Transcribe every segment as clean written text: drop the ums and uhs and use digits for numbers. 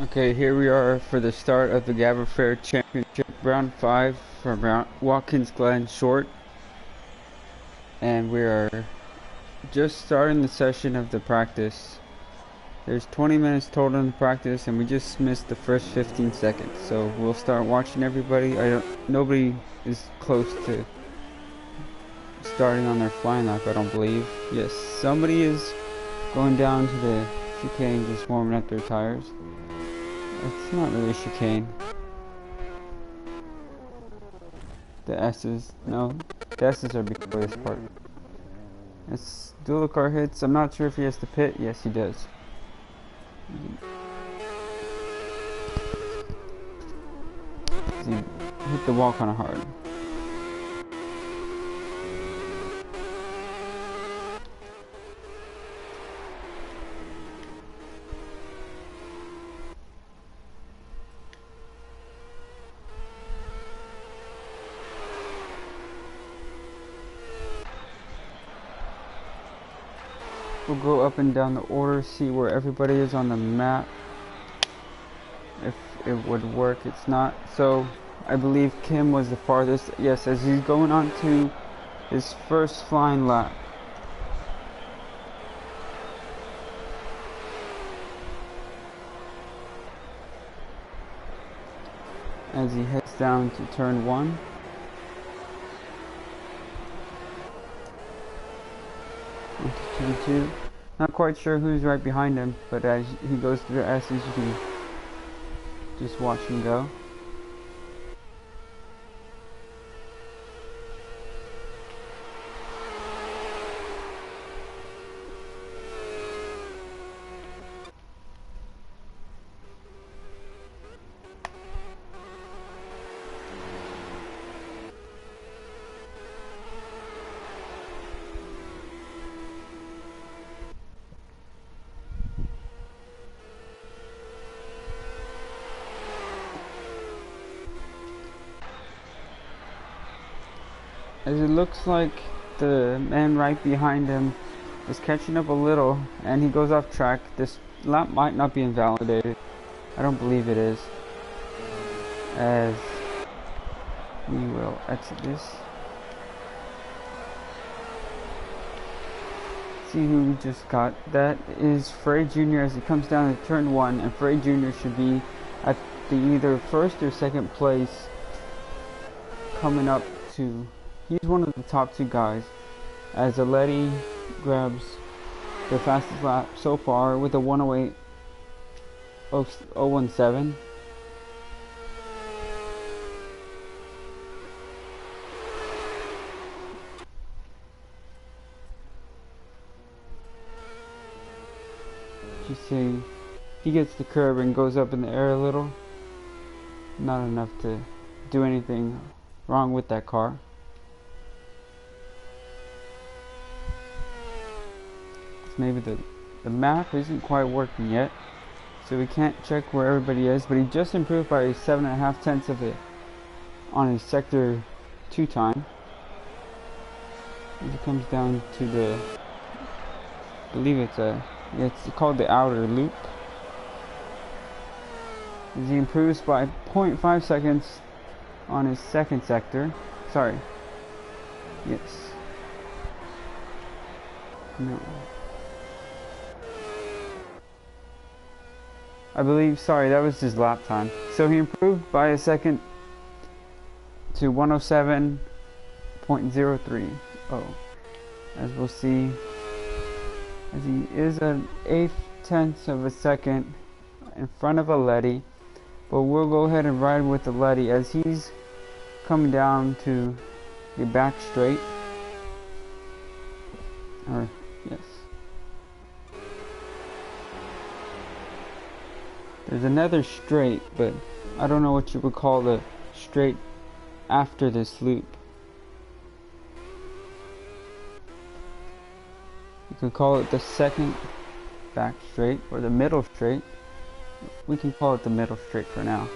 Okay, here we are for the start of the GAVRA Fair Championship, round 5 from Watkins, Glen, short. And we are just starting the session of the practice. There's 20 minutes total in the practice, and we just missed the first 15 seconds. So we'll start watching everybody. Nobody is close to starting on their flying lap, I don't believe. Yes, somebody is going down to the chicane, just warming up their tires. It's not really a chicane. The S's, no, the S's are before this part. It's dual car hits. I'm not sure if he has to pit. Yes, he does. He hit the wall kind of hard. We'll go up and down the order, see where everybody is on the map. If it would work, it's not. So, I believe Kim was the farthest. Yes, as he's going on to his first flying lap. As he heads down to turn 1. Turn 2. Not quite sure who's right behind him, but as he goes through the S's, you can just watch him go. As it looks like the man right behind him is catching up a little, and he goes off track. This lap might not be invalidated. I don't believe it is. As we will exit this. See who we just got. That is Frey Jr. as he comes down to turn 1, and Frey Jr. should be at the either first or second place coming up to. He's one of the top 2 guys, as Aletti grabs the fastest lap so far with a 108.017. You see, he gets the curb and goes up in the air a little. Not enough to do anything wrong with that car. Maybe the map isn't quite working yet, so we can't check where everybody is, but he just improved by 7.5 tenths of it on his sector 2 time. As it comes down to the, I believe it's called the outer loop. As he improves by 0.5 seconds on his second sector. Sorry. Yes. No. I believe, sorry, that was his lap time. So he improved by a second to 107.030. As we'll see, as he is an 1/8 tenths of a second in front of Aletti. But we'll go ahead and ride with Aletti as he's coming down to the back straight. Or, yes. There's another straight, but I don't know what you would call the straight after this loop. You could call it the second back straight or the middle straight. We can call it the middle straight for now.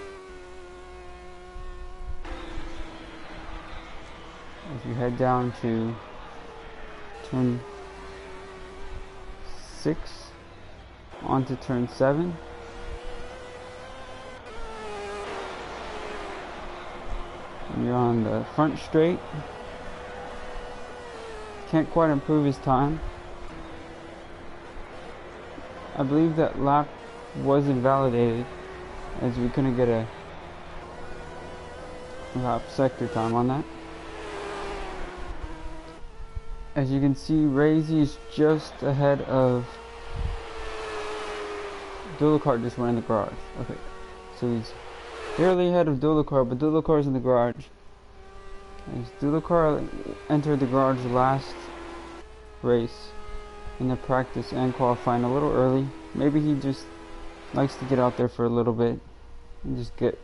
As you head down to turn 6 onto turn 7. You're on the front straight. Can't quite improve his time. I believe that lap was invalidated as we couldn't get a lap sector time on that. As you can see, Razy is just ahead of Dulacar. Just went in the garage. Okay, so he's barely ahead of Dulacar, but Dulacar's in the garage. As Dulacar entered the garage last race in the practice and qualifying a little early. Maybe he just likes to get out there for a little bit and just get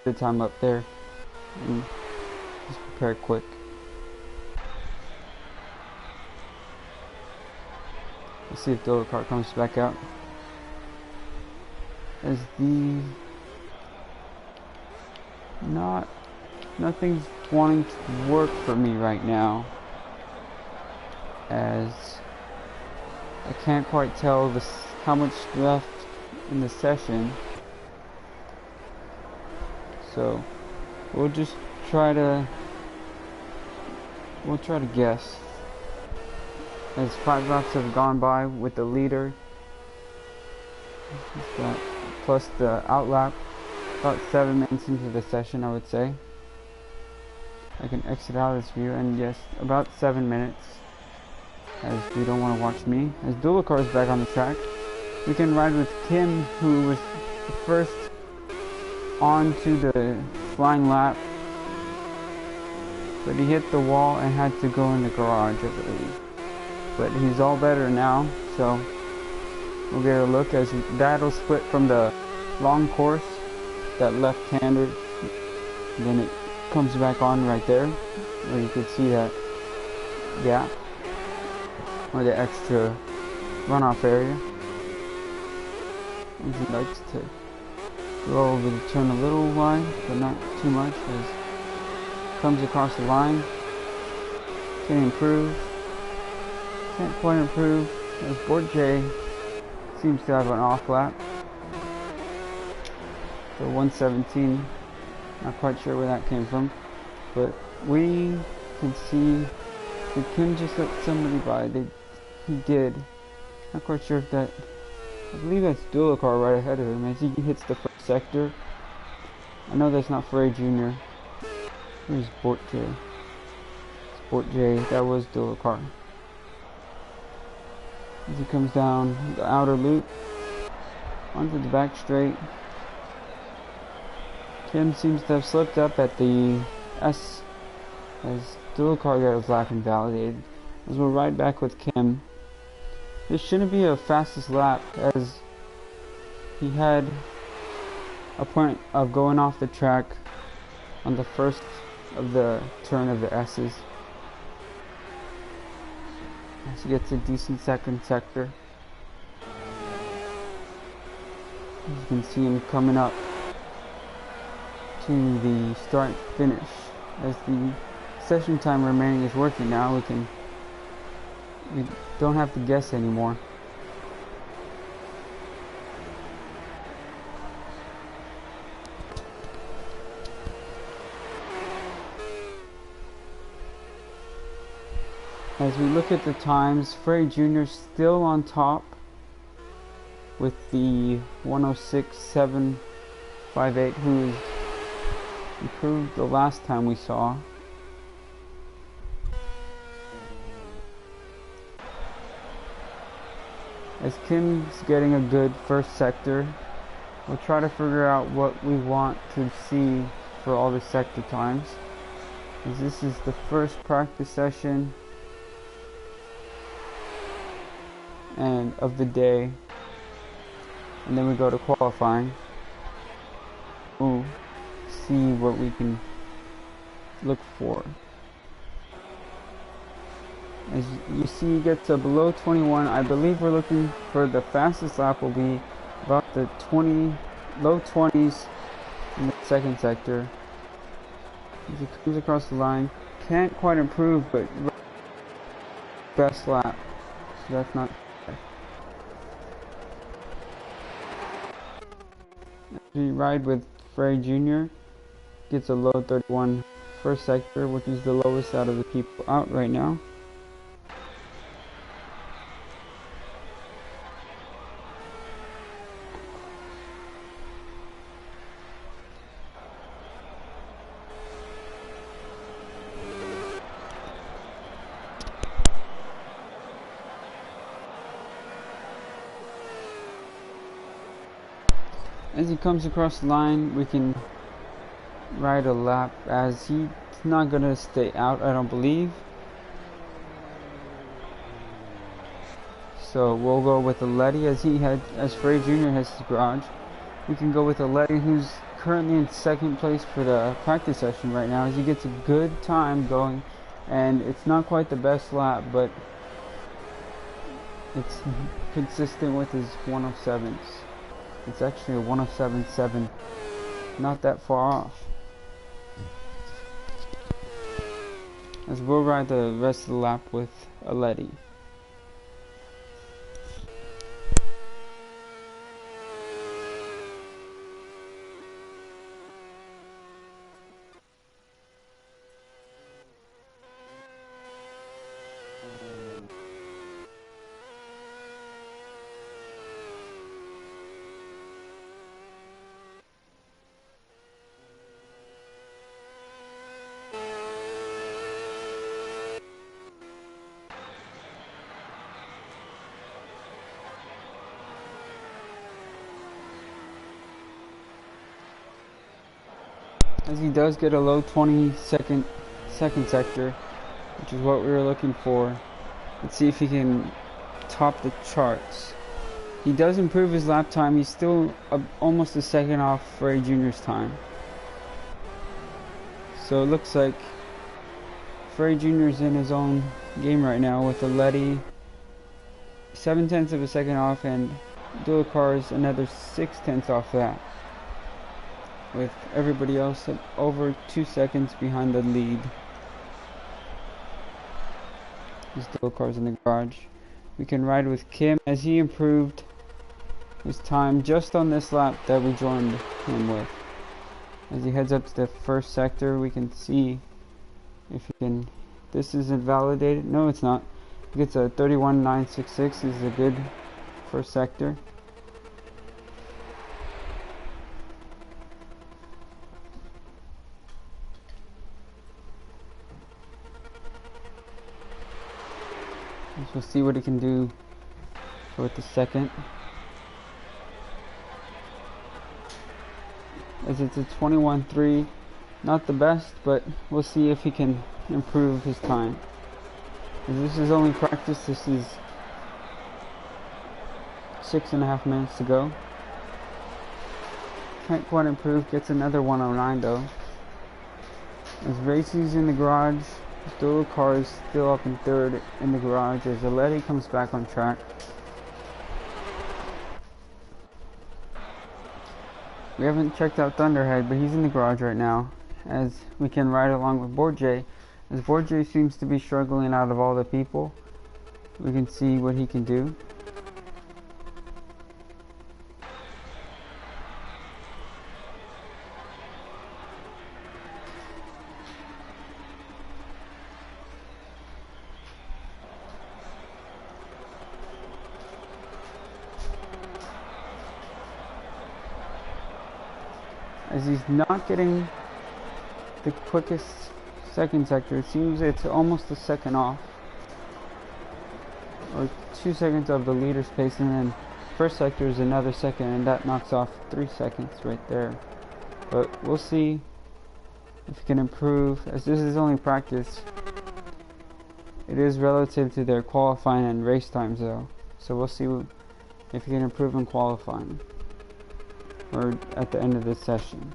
the time up there and just prepare quick. Let's see if Dulacar comes back out. As nothing's wanting to work for me right now, as I can't quite tell how much left in the session. So we'll try to guess. As 5 laps have gone by with the leader, plus the outlap, about 7 minutes into the session, I would say. I can exit out of this view, and yes, about 7 minutes, as we don't want to watch me. As Dulacar is back on the track, we can ride with Kim, who was the first onto the flying lap, but he hit the wall and had to go in the garage, I believe. But he's all better now, so we'll get a look as that'll split from the long course, that left-hander, and then it comes back on right there, where you can see that gap, or the extra runoff area. And he likes to go over the turn a little wide, but not too much, as comes across the line. Can improve. Can't quite improve, as Board J seems to have an off lap. So 117, not quite sure where that came from, but we can see that Kim just let somebody by. He did. Not quite sure if that, I believe that's Dulacar right ahead of him as he hits the first sector. I know that's not Frey Jr. Here's Sport J. Sport J, that was Dulacar. As he comes down the outer loop onto the back straight, Kim seems to have slipped up at the S as Dulacar got his lap invalidated. As we'll ride back with Kim. This shouldn't be a fastest lap, as he had a point of going off the track on the first of the turn of the S's. As he gets a decent second sector. You can see him coming up to the start finish. As the session time remaining is working now, we don't have to guess anymore. As we look at the times, Frey Jr. still on top with the 106.758, who improved the last time we saw. As Kim's getting a good first sector, we'll try to figure out what we want to see for all the sector times, as this is the first practice session and of the day, and then we go to qualifying. We'll see what we can look for. As you see, you get to below 21. I believe we're looking for the fastest lap will be about the low 20s in the second sector. As he comes across the line, can't quite improve, but best lap. So that's not. We ride with Frey Jr. gets a low 31 first sector, which is the lowest out of the people out right now. As he comes across the line, we can ride a lap, as he's not going to stay out, I don't believe. So we'll go with a Letty, as Frey Jr. has his garage. We can go with a Letty, who's currently in second place for the practice session right now, as he gets a good time going, and it's not quite the best lap, but it's consistent with his 107s. It's actually a 107.7, not that far off. As we'll ride the rest of the lap with a Letty. As he does get a low 22nd second sector, which is what we were looking for. Let's see if he can top the charts. He does improve his lap time. He's still almost a second off Frey Jr.'s time. So it looks like Frey Jr. is in his own game right now with a Letty 7/10 of a second off, and Dual Cars another 6/10 off that, with everybody else at over 2 seconds behind the lead. There's Dual Cars in the garage. We can ride with Kim, as he improved his time just on this lap that we joined him with. As he heads up to the first sector, we can see if he can. This isn't validated. No, it's not. He gets a 31.966. This is a good first sector. We'll see what he can do with the second. As it's a 21.3, not the best, but we'll see if he can improve his time. As this is only practice, this is 6.5 minutes to go. Can't quite improve, gets another 109 though. As Racy's in the garage, Dual Cars still up in third in the garage, as Letty comes back on track. We haven't checked out Thunderhead, but he's in the garage right now, as we can ride along with Borjay. As Borjay seems to be struggling out of all the people, we can see what he can do. As he's not getting the quickest second sector, it seems it's almost a second off, or 2 seconds of the leader's pace, and then first sector is another second, and that knocks off 3 seconds right there. But we'll see if he can improve, as this is only practice. It is relative to their qualifying and race times though, so we'll see if he can improve in qualifying, or at the end of this session.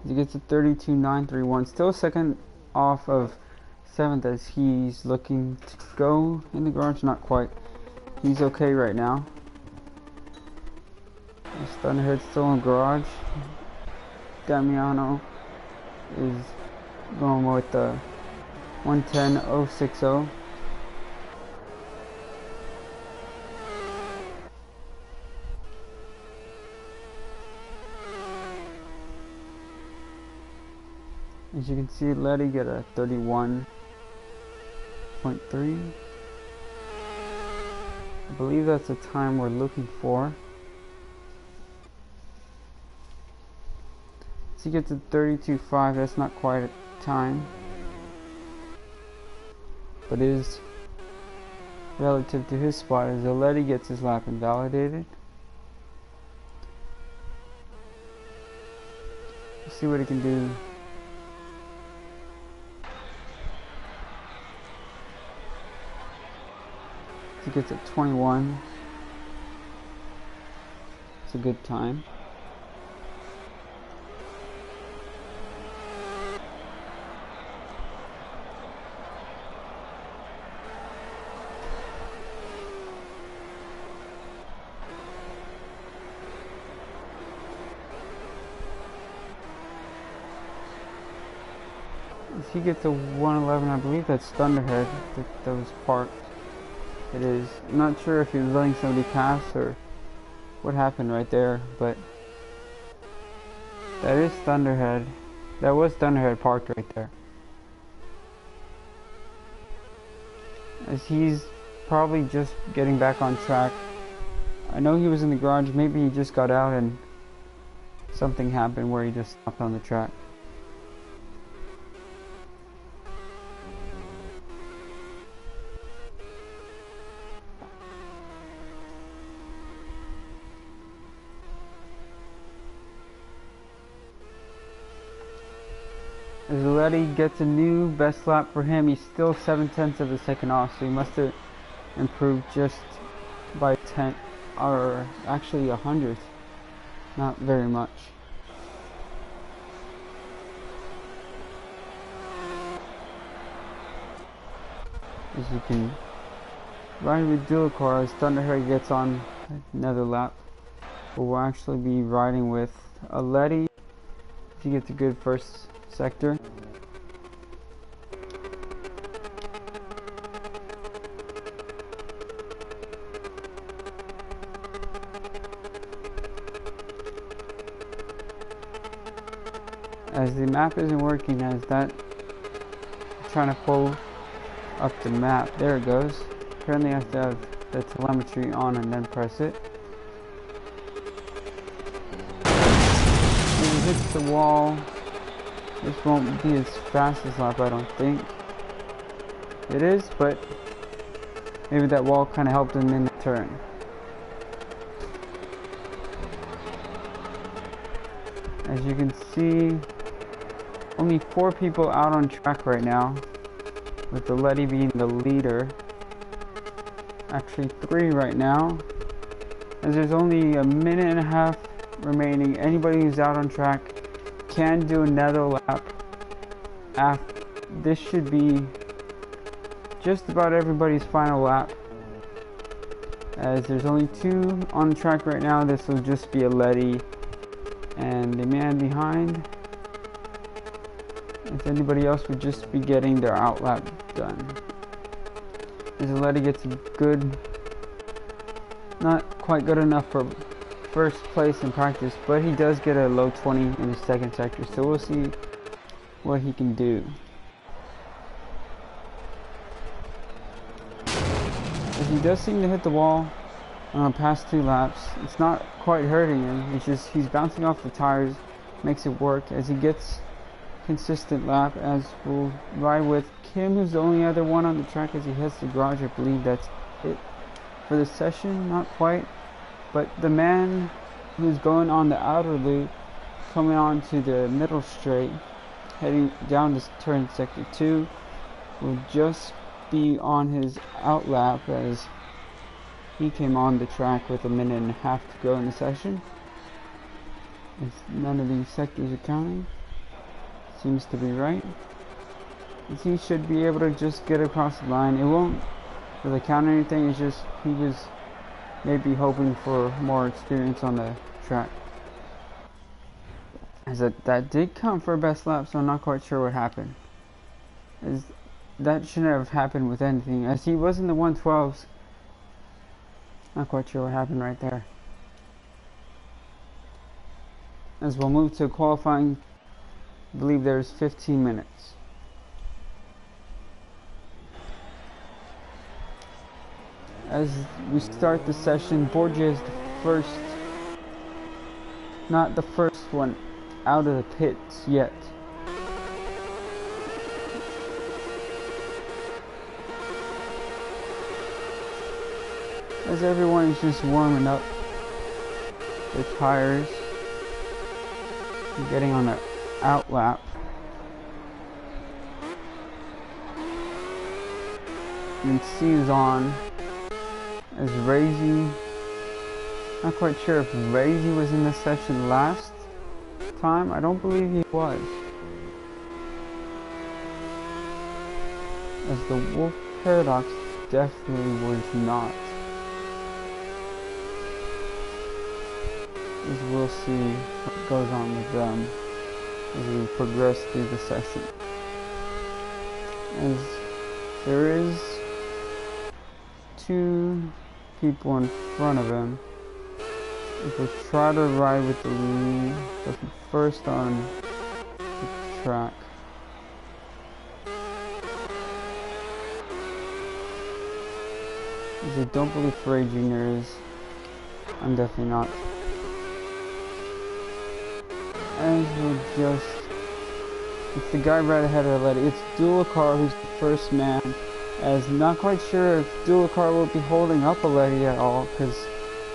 He gets a 32.931, still a second off of 7th, as he's looking to go in the garage. Not quite. He's okay right now. Thunderhead's still in the garage. Damiano is going with the 110.060. As you can see, Letty get a 31.3. I believe that's the time we're looking for. So he gets a 32.5. That's not quite a time, but is relative to his spot as Letty gets his lap invalidated. Let's see what he can do. He gets a 21. It's a good time. If he gets a 111, I believe that's Thunderhead that was parked. It is. I'm not sure if he was letting somebody pass or what happened right there, but that is Thunderhead. That was Thunderhead parked right there. As he's probably just getting back on track. I know he was in the garage. Maybe he just got out and something happened where he just stopped on the track. As Letty gets a new best lap for him, he's still 7/10 of a second off, so he must have improved just by 10, or actually 100th. Not very much. As you can ride with dual car as Thunderhead gets on another lap. But we'll actually be riding with a Letty if he gets a good first sector. As the map isn't working, as that trying to pull up the map. There it goes. Apparently I have to have the telemetry on and then press it. When it hits the wall, this won't be as fast as lap, I don't think. It is, but maybe that wall kind of helped him in the turn. As you can see, only 4 people out on track right now, with the Letty being the leader. Actually 3 right now, as there's only a minute and a half remaining. Anybody who's out on track can do another lap. This should be just about everybody's final lap, as there's only 2 on track right now. This will just be a Letty and the man behind. If anybody else would just be getting their outlap done. As Letty gets a good, not quite good enough for first place in practice, but he does get a low 20 in his second sector, so we'll see what he can do. As he does seem to hit the wall on the past 2 laps, it's not quite hurting him, it's just he's bouncing off the tires, makes it work as he gets consistent lap. As we'll ride with Kim, who's the only other one on the track as he hits the garage. I believe that's it for the session. Not quite, but the man who's going on the outer loop, coming on to the middle straight, heading down to turn sector 2, will just be on his outlap as he came on the track with a minute and a half to go in the session. As none of these sectors are counting. Seems to be right. As he should be able to just get across the line. It won't really count anything, it's just he was maybe hoping for more experience on the track. As that did count for a best lap, so I'm not quite sure what happened. As that shouldn't have happened with anything, as he was in the 112s. Not quite sure what happened right there. As we'll move to qualifying I believe there's 15 minutes. As we start the session, Borgia is the first, not the first one out of the pits yet. As everyone is just warming up their tires, getting on an out lap. And C is on as Razy. Not quite sure if Razy was in the session last time. I don't believe he was. As the Wolf Paradox definitely was not. As we'll see what goes on with them as we progress through the session. As there is 2 people in front of him. If we try to ride with the first on the track. As I don't believe Frey Jr. is. I'm definitely not. As we'll just... It's the guy right ahead of Letty. It's Dulacar who's the first man. As not quite sure if Dulacar will be holding up Letty at all, because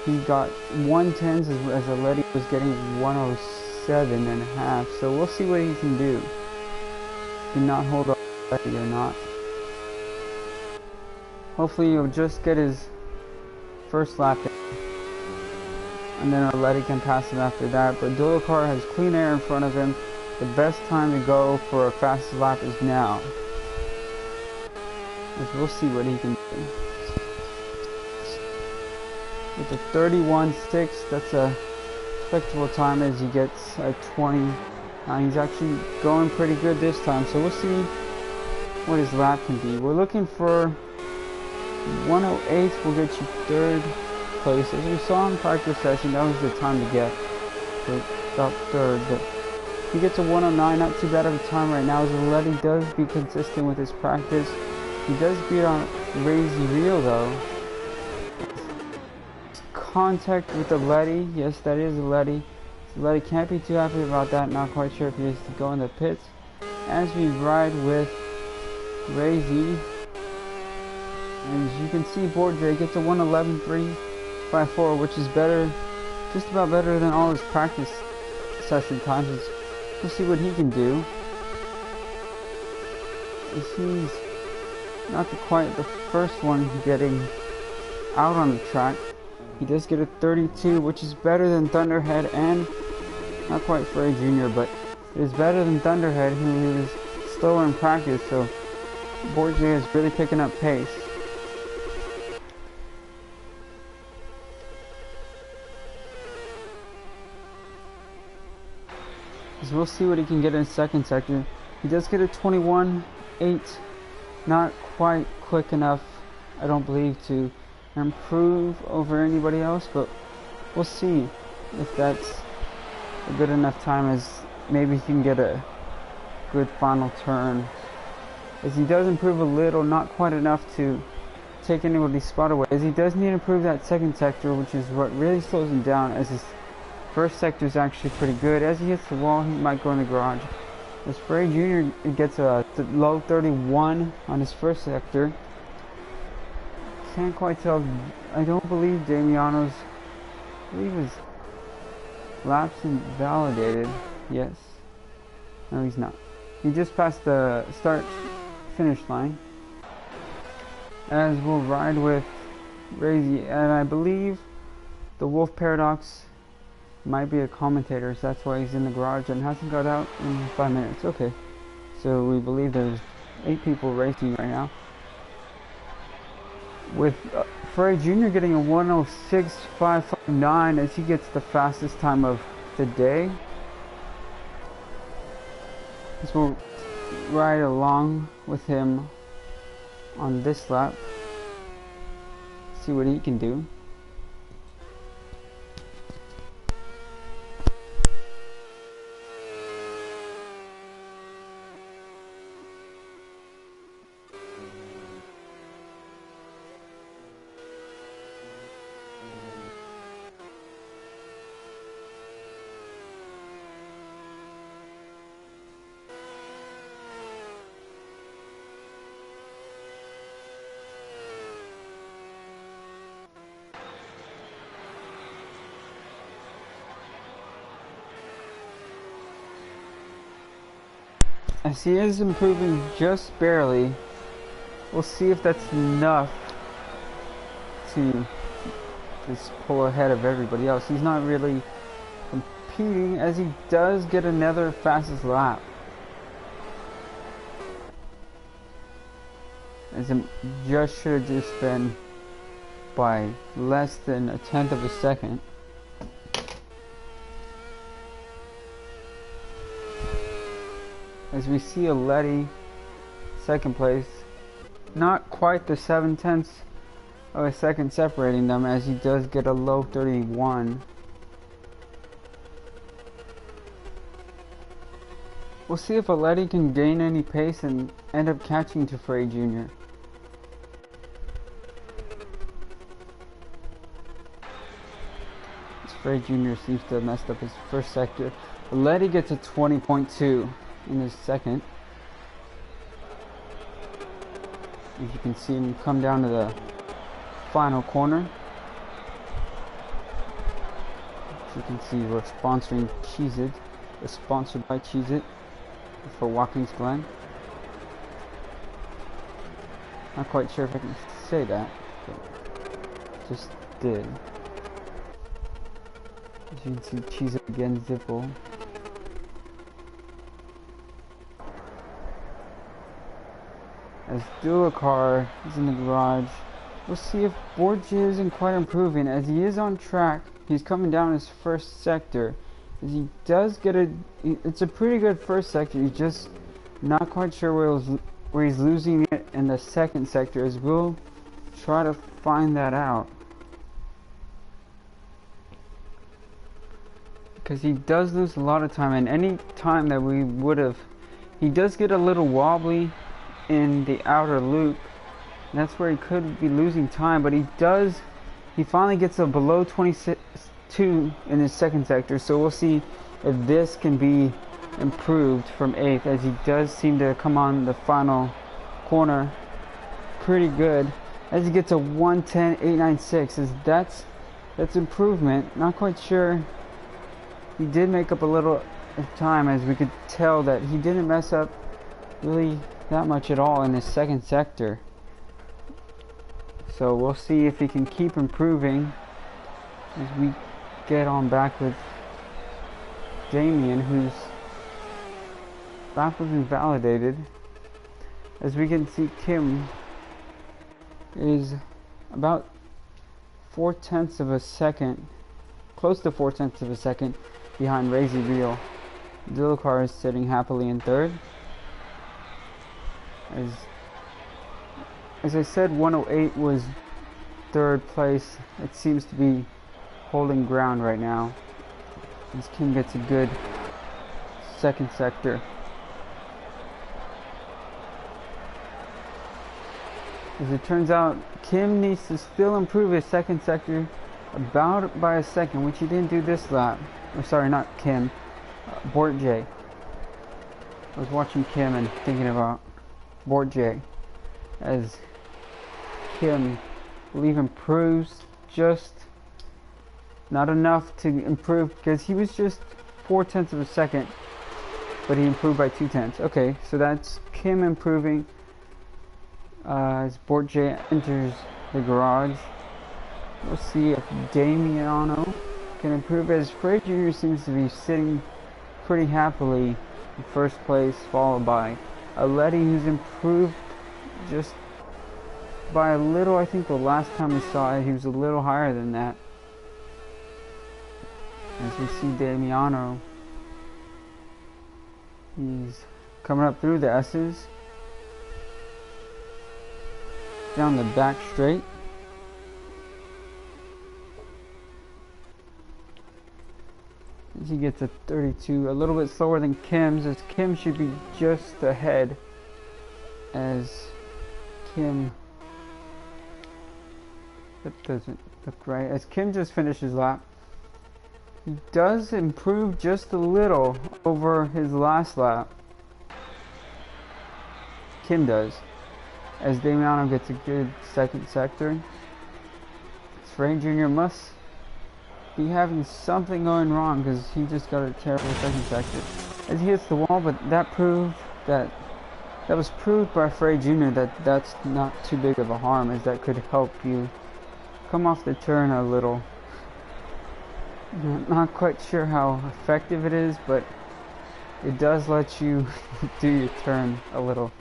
he got 110s as Letty was getting 107.5. So we'll see what he can do. Can not hold up Letty or not. Hopefully he'll just get his first lap in. And then Letty can pass him after that. But Dulacar has clean air in front of him. The best time to go for a fast lap is now. As we'll see what he can do. With a 31.6, that's a respectable time as he gets a 20. He's actually going pretty good this time. So we'll see what his lap can be. We're looking for 108 will get you 3rd place. As we saw in practice session, that was the time to get for about 3rd. But he gets a 109, not too bad of a time right now. As Letty does be consistent with his practice. He does beat on Razy Real though. Contact with the Letty. Yes, that is a Letty. So Letty can't be too happy about that. Not quite sure if he is to go in the pits. As we ride with Razy. As you can see, Borgia gets a 111.354, which is better, just about better than all his practice session times. We'll see what he can do. He's not quite the first one getting out on the track. He does get a 32, which is better than Thunderhead, and not quite Frey Jr., but it is better than Thunderhead, who is slower in practice. So Borgia is really picking up pace. So we'll see what he can get in his second sector. He does get a 21.8, not quite quick enough, I don't believe, to improve over anybody else, but we'll see if that's a good enough time, as maybe he can get a good final turn. As he does improve a little, not quite enough to take anybody's spot away, as he does need to improve that second sector, which is what really slows him down, as his first sector is actually pretty good. As he hits the wall, he might go in the garage. As Frey Jr. gets a low 31 on his first sector. Can't quite tell. I don't believe Damiano's, I believe his lap's invalidated. Yes. No, he's not. He just passed the start-finish line. As we'll ride with Razy, and I believe the Wolf Paradox might be a commentator, so that's why he's in the garage and hasn't got out in 5 minutes. Okay, so we believe there's 8 people racing right now, with Frey Jr. getting a 106.559 as he gets the fastest time of the day. So we'll ride along with him on this lap, see what he can do. as he is improving just barely. We'll see if that's enough to just pull ahead of everybody else. He's not really competing, as he does get another fastest lap. As it just should have just been by less than a tenth of a second. As we see a Letty second place, not quite the 7/10 of a second separating them, as he does get a low 31. We'll see if Letty can gain any pace and end up catching to Frey Jr. Frey Jr. seems to have messed up his first sector. Letty gets a 20.2 in his second. As you can see him come down to the final corner. As you can see, we're sponsoring Cheez-It. We're sponsored by Cheez-It for Watkins Glen. Not quite sure if I can say that, but just did. As you can see, Cheez-It again, Zipple. As Duacar is in the garage, we'll see if Borgia isn't quite improving, as he is on track. He's coming down his first sector, as he does get it's a pretty good first sector. He's just not quite sure where he's losing it in the second sector, as we'll try to find that out. Because he does lose a lot of time, and any time that we would have, he does get a little wobbly in the outer loop, and that's where he could be losing time. But he finally gets a below 22 in his second sector, so we'll see if this can be improved from 8th, as he does seem to come on the final corner pretty good, as he gets a 1:10.896. as that's improvement. Not quite sure. He did make up a little time, as we could tell that he didn't mess up really that much at all in his second sector. So we'll see if he can keep improving as we get on back with Damien, whose lap was invalidated. As we can see, Kim is about 4/10 of a second, close to 4/10 of a second behind Razy Real. Duacar is sitting happily in third. As I said, 108 was third place. It seems to be holding ground right now, as Kim gets a good second sector. As it turns out, Kim needs to still improve his second sector about by a second, which he didn't do this lap. Or sorry, not Kim, Borgia. I was watching Kim and thinking about Borgia, as Kim, I believe, improves just not enough to improve, because he was just 4/10 of a second, but he improved by 2/10. Okay, so that's Kim improving as Borgia enters the garage. We'll see if Damiano can improve, as Frey Jr. seems to be sitting pretty happily in first place, followed by a Letty, who's improved just by a little. I think the last time we saw it, he was a little higher than that. As we see Damiano, he's coming up through the S's, down the back straight. As he gets a 32, a little bit slower than Kim's, as Kim should be just ahead, as Kim, that doesn't look right, as Kim just finished his lap. He does improve just a little over his last lap. Kim does, as Damiano gets a good second sector. Frey Jr. must be having something going wrong, because he just got a terrible second sector as he hits the wall, but that proved that was proved by Frey Jr. that that's not too big of a harm, as that could help you come off the turn a little. Not quite sure how effective it is, but it does let you do your turn a little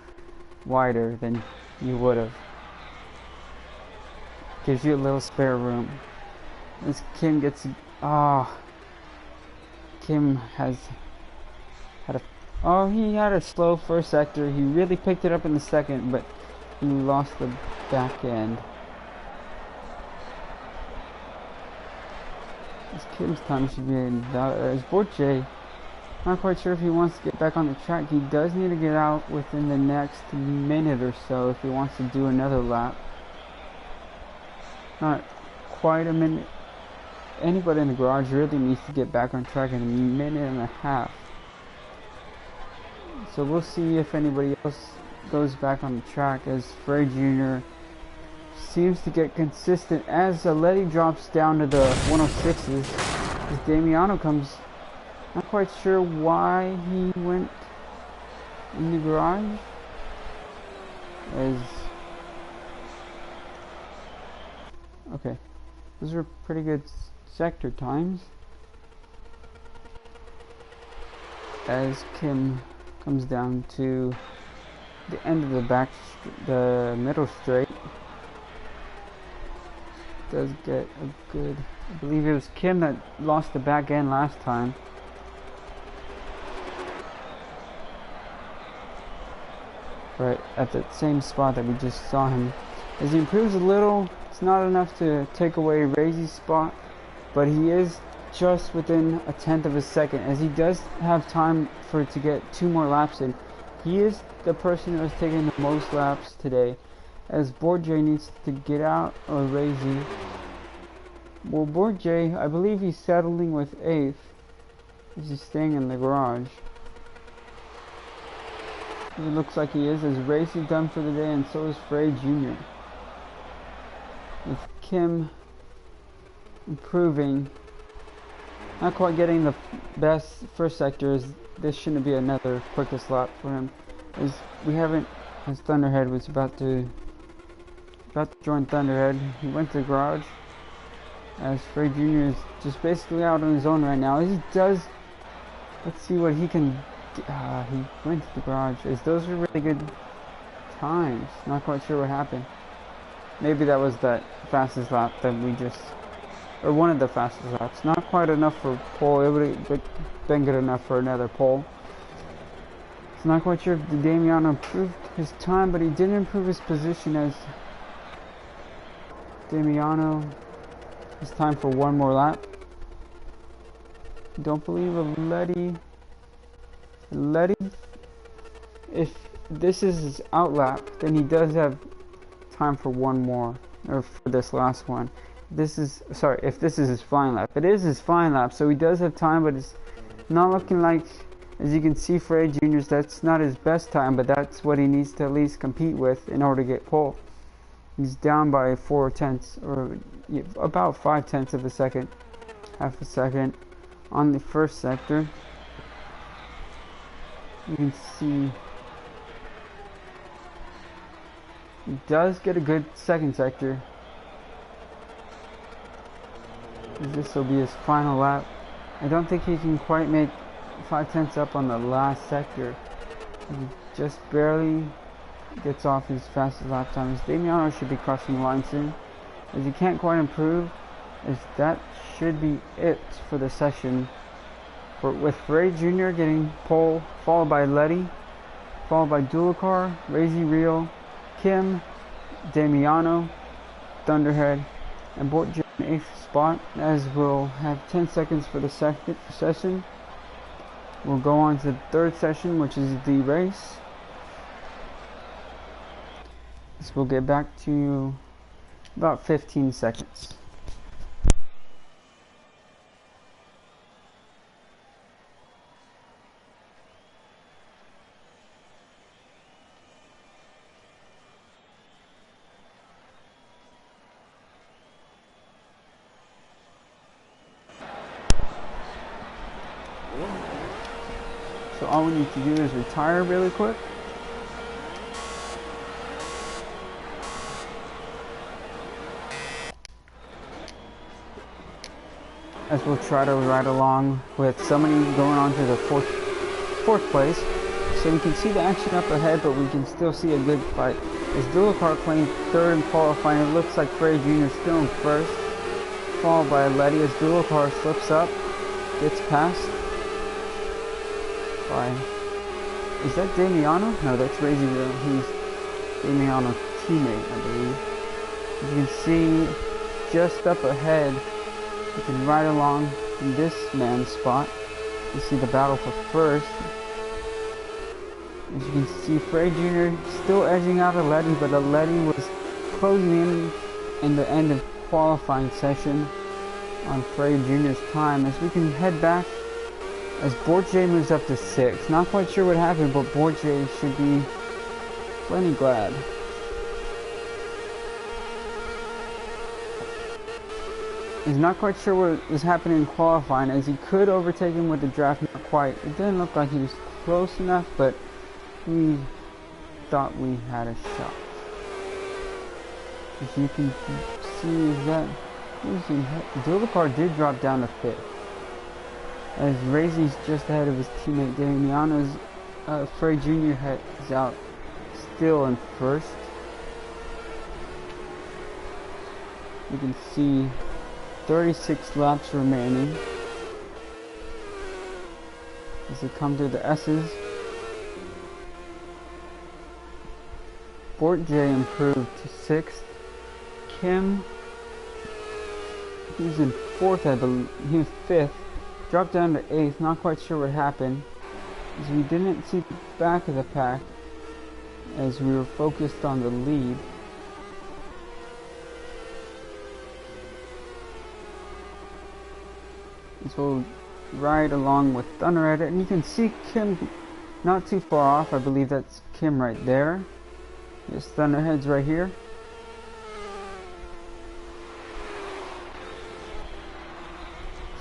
wider than you would have. Gives you a little spare room. As Kim gets... Kim has had a... he had a slow first sector. He really picked it up in the second, but he lost the back end. As Kim's time should be in... As Borche, not quite sure if he wants to get back on the track. He does need to get out within the next minute or so if he wants to do another lap. Not quite a minute. Anybody in the garage really needs to get back on track in a minute and a half. So we'll see if anybody else goes back on the track, as Frey Jr. seems to get consistent as Letty drops down to the 106s. As Damiano comes, not quite sure why he went in the garage. Okay, those are pretty good sector times. As Kim comes down to the end of the middle straight, does get a good... I believe it was Kim that lost the back end last time. Right at the same spot that we just saw him. As he improves a little, it's not enough to take away Razy's spot, but he is just within a tenth of a second, as he does have time to get 2 more laps in. He is the person that was taking the most laps today, as Borje needs to get out, or Razy. Well, Borje, I believe he's settling with 8th. He's staying in the garage. It looks like he is, as Racy's done for the day, and so is Frey Jr. With Kim improving, not quite getting the best first sector, as this shouldn't be another quickest lap for him. As we haven't, as Thunderhead was about to join Thunderhead, he went to the garage. As Frey Jr. is just basically out on his own right now. As he does, let's see what he can. He went to the garage. As those are really good times. Not quite sure what happened. Maybe that was that fastest lap that we just, or one of the fastest laps. Not quite enough for pole. It would have been good enough for another pole. So not quite sure if Damiano improved his time, but he didn't improve his position, as Damiano has time for 1 more lap. Don't believe a Letty, if this is his out lap, then he does have time for 1 more, or for this last one. This is, sorry, if this is his flying lap. It is his flying lap, so he does have time, but it's not looking like, as you can see, Frey Jr.'s, that's not his best time, but that's what he needs to at least compete with in order to get pole. He's down by 4 tenths, or about 5 tenths of a second, half a second on the first sector. You can see he does get a good second sector. This will be his final lap. I don't think he can quite make 5 tenths up on the last sector. He just barely gets off his fastest lap time. As Damiano should be crossing the line soon, as he can't quite improve, as that should be it for the session. With Frey Jr. getting pole, followed by Letty, followed by Dulacar, Razy Real, Kim, Damiano, Thunderhead, and Bortje in 8th spot. As we'll have 10 seconds for the second session. We'll go on to the 3rd session, which is the race. So we'll get back to you about 15 seconds. So all we need to do is retire really quick. As we'll try to ride along with somebody going on to the fourth place. So we can see the action up ahead, but we can still see a good fight. As Dulacar claims third in qualifying, it looks like Frey Jr. still in first, followed by Letty as Dulacar slips up, gets past by, is that Damiano? No, that's Razy Real. He's Damiano's teammate, I believe. As you can see, just up ahead, you can ride along in this man's spot. You see the battle for first. As you can see, Frey Jr. still edging out Letty, but Letty was closing in the end of qualifying session on Frey Jr.'s time. As we can head back, as Borje moves up to 6. Not quite sure what happened, but Borje should be plenty glad. He's not quite sure what was happening in qualifying, as he could overtake him with the draft, not quite. It didn't look like he was close enough, but we thought we had a shot. As you can see, is that Dulacar did drop down to 5th. As Razy's just ahead of his teammate Damiano's, Frey Jr. is out still in first. You can see 36 laps remaining as we come to the S's. Borje improved to 6th. Kim, he was in 4th, I believe. He was 5th. Dropped down to 8th. Not quite sure what happened, as we didn't see the back of the pack as we were focused on the lead. So we'll ride along with Thunderhead, and you can see Kim not too far off. I believe that's Kim right there. Yes, Thunderhead's right here.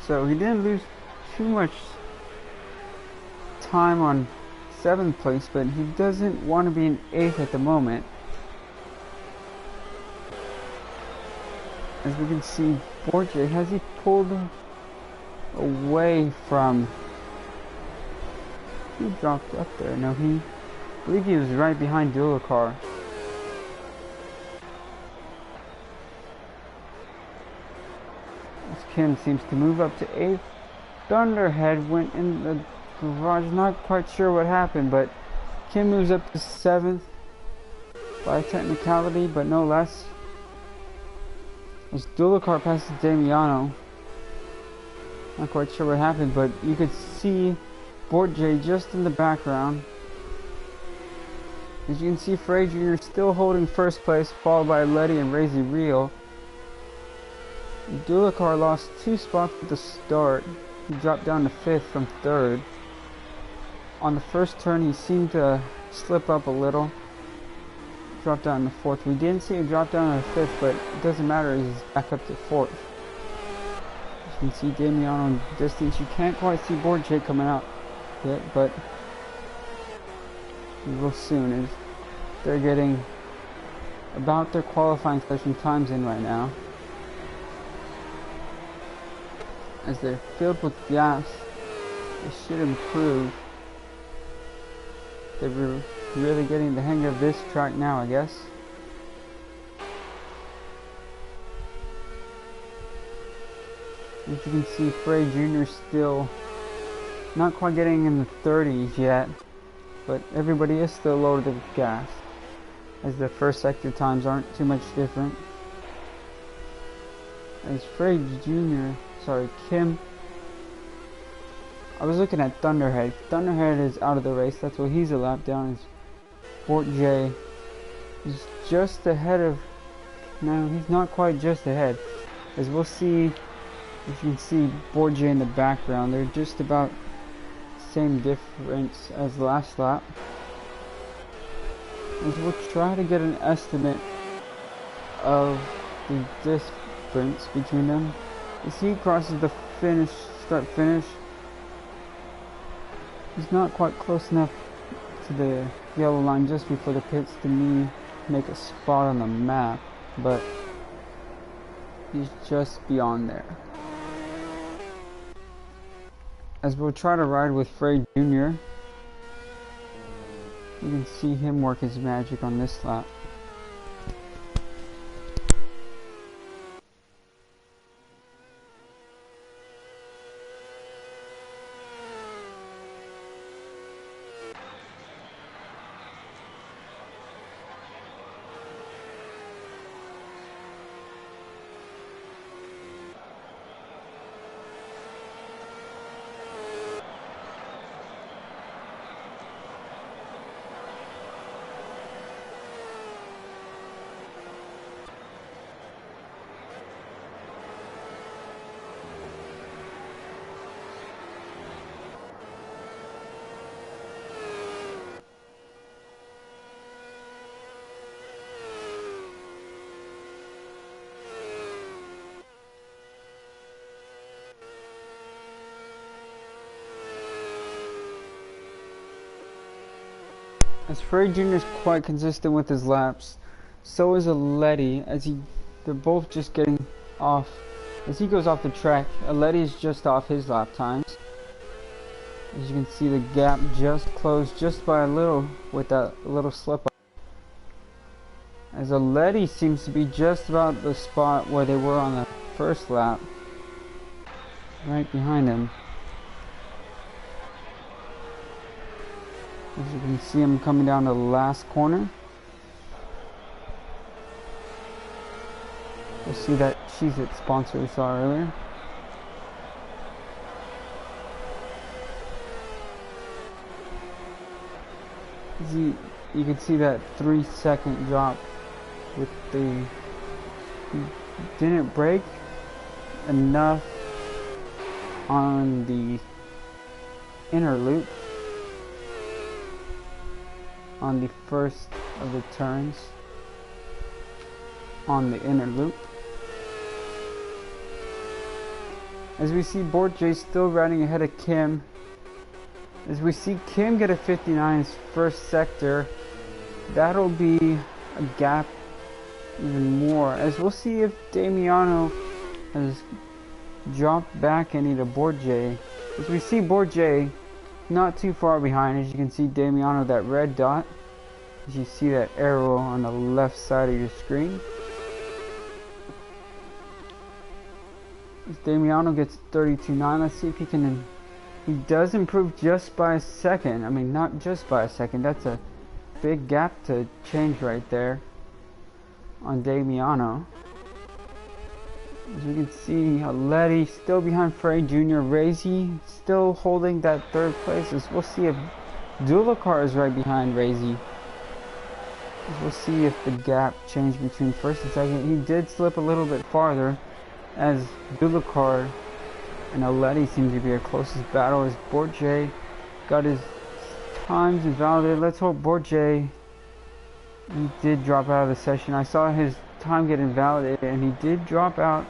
So he didn't lose too much time on 7th place, but he doesn't want to be in 8th at the moment. As we can see, Borje, has he pulled away from, he dropped up there? No, I believe he was right behind Dulacar. As Kim seems to move up to 8th. Thunderhead went in the garage, not quite sure what happened, but Kim moves up to 7th by technicality, but no less. As Dulacar passes Damiano, not quite sure what happened, but you could see Borje just in the background. As you can see, Frey Jr. still holding first place, followed by Letty and Razy Real. Dulacar lost 2 spots at the start. He dropped down to 5th from 3rd. On the first turn, he seemed to slip up a little. Dropped down to 4th. We didn't see him drop down to 5th, but it doesn't matter, he's back up to 4th. As you can see Damiano in the distance. You can't quite see Borje coming out yet, but we will soon, as they're getting about their qualifying session times in right now. As they're filled with gas, they should improve. They're really getting the hang of this track now, I guess. As you can see, Frey Jr. still not quite getting in the 30s yet, but everybody is still loaded with gas, as the first sector times aren't too much different. As Kim, I was looking at Thunderhead. Thunderhead is out of the race, that's why he's a lap down. As Borje is just ahead of, no, he's not quite just ahead. As we'll see, as you can see Borje in the background, they're just about the same difference as the last lap. As we'll try to get an estimate of the difference between them. As he crosses the start finish, He's not quite close enough to the yellow line just before the pits to me make a spot on the map, but he's just beyond there. As we'll try to ride with Frey Jr., you can see him work his magic on this lap. As Frey Jr. is quite consistent with his laps, so is Aleti, as they're both just getting off. As he goes off the track, Aleti is just off his lap times. As you can see, the gap just closed just by a little with that little slip up. As Aleti seems to be just about the spot where they were on the first lap, right behind him. As you can see him coming down the last corner. You'll see that Cheez-It sponsor we saw earlier. You can see that 3-second drop with the... didn't brake enough on the inner loop. On the first of the turns on the inner loop. As we see Board J still riding ahead of Kim. As we see Kim get a 59 in his first sector, that'll be a gap even more. As we'll see if Damiano has dropped back any to Board J. As we see Board J not too far behind, as you can see Damiano, that red dot. As you see that arrow on the left side of your screen. As Damiano gets 32.9, let's see if he can. He does improve just by a second. I mean, not just by a second. That's a big gap to change right there on Damiano. As you can see, Aleti still behind Frey Jr. Razy still holding that third place. As we'll see if Dulacar is right behind Razy. As we'll see if the gap changed between first and second. He did slip a little bit farther, as Dulacar and Aleti seem to be our closest battle. As Board J got his times invalidated. Let's hope Board J, he did drop out of the session. I saw his time get invalidated and he did drop out.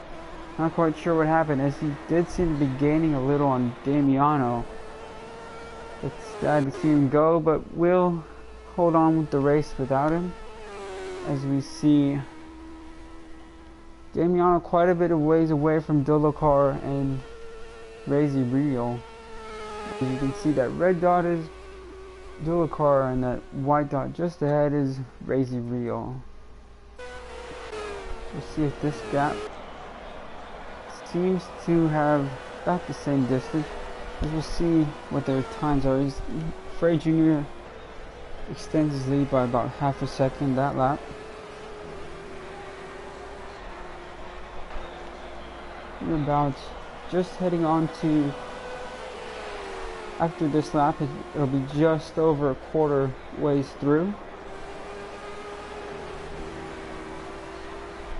Not quite sure what happened, as he did seem to be gaining a little on Damiano. It's sad to see him go, but we'll hold on with the race without him. As we see Damiano quite a bit of ways away from Dulacar and Razy Rio. As you can see, that red dot is Dulacar and that white dot just ahead is Razy Rio. We'll see if this gap seems to have about the same distance. As we'll see what their times are. Frey Jr. extends his lead by about half a second that lap. We're about just heading on to, after this lap, it'll be just over a quarter ways through.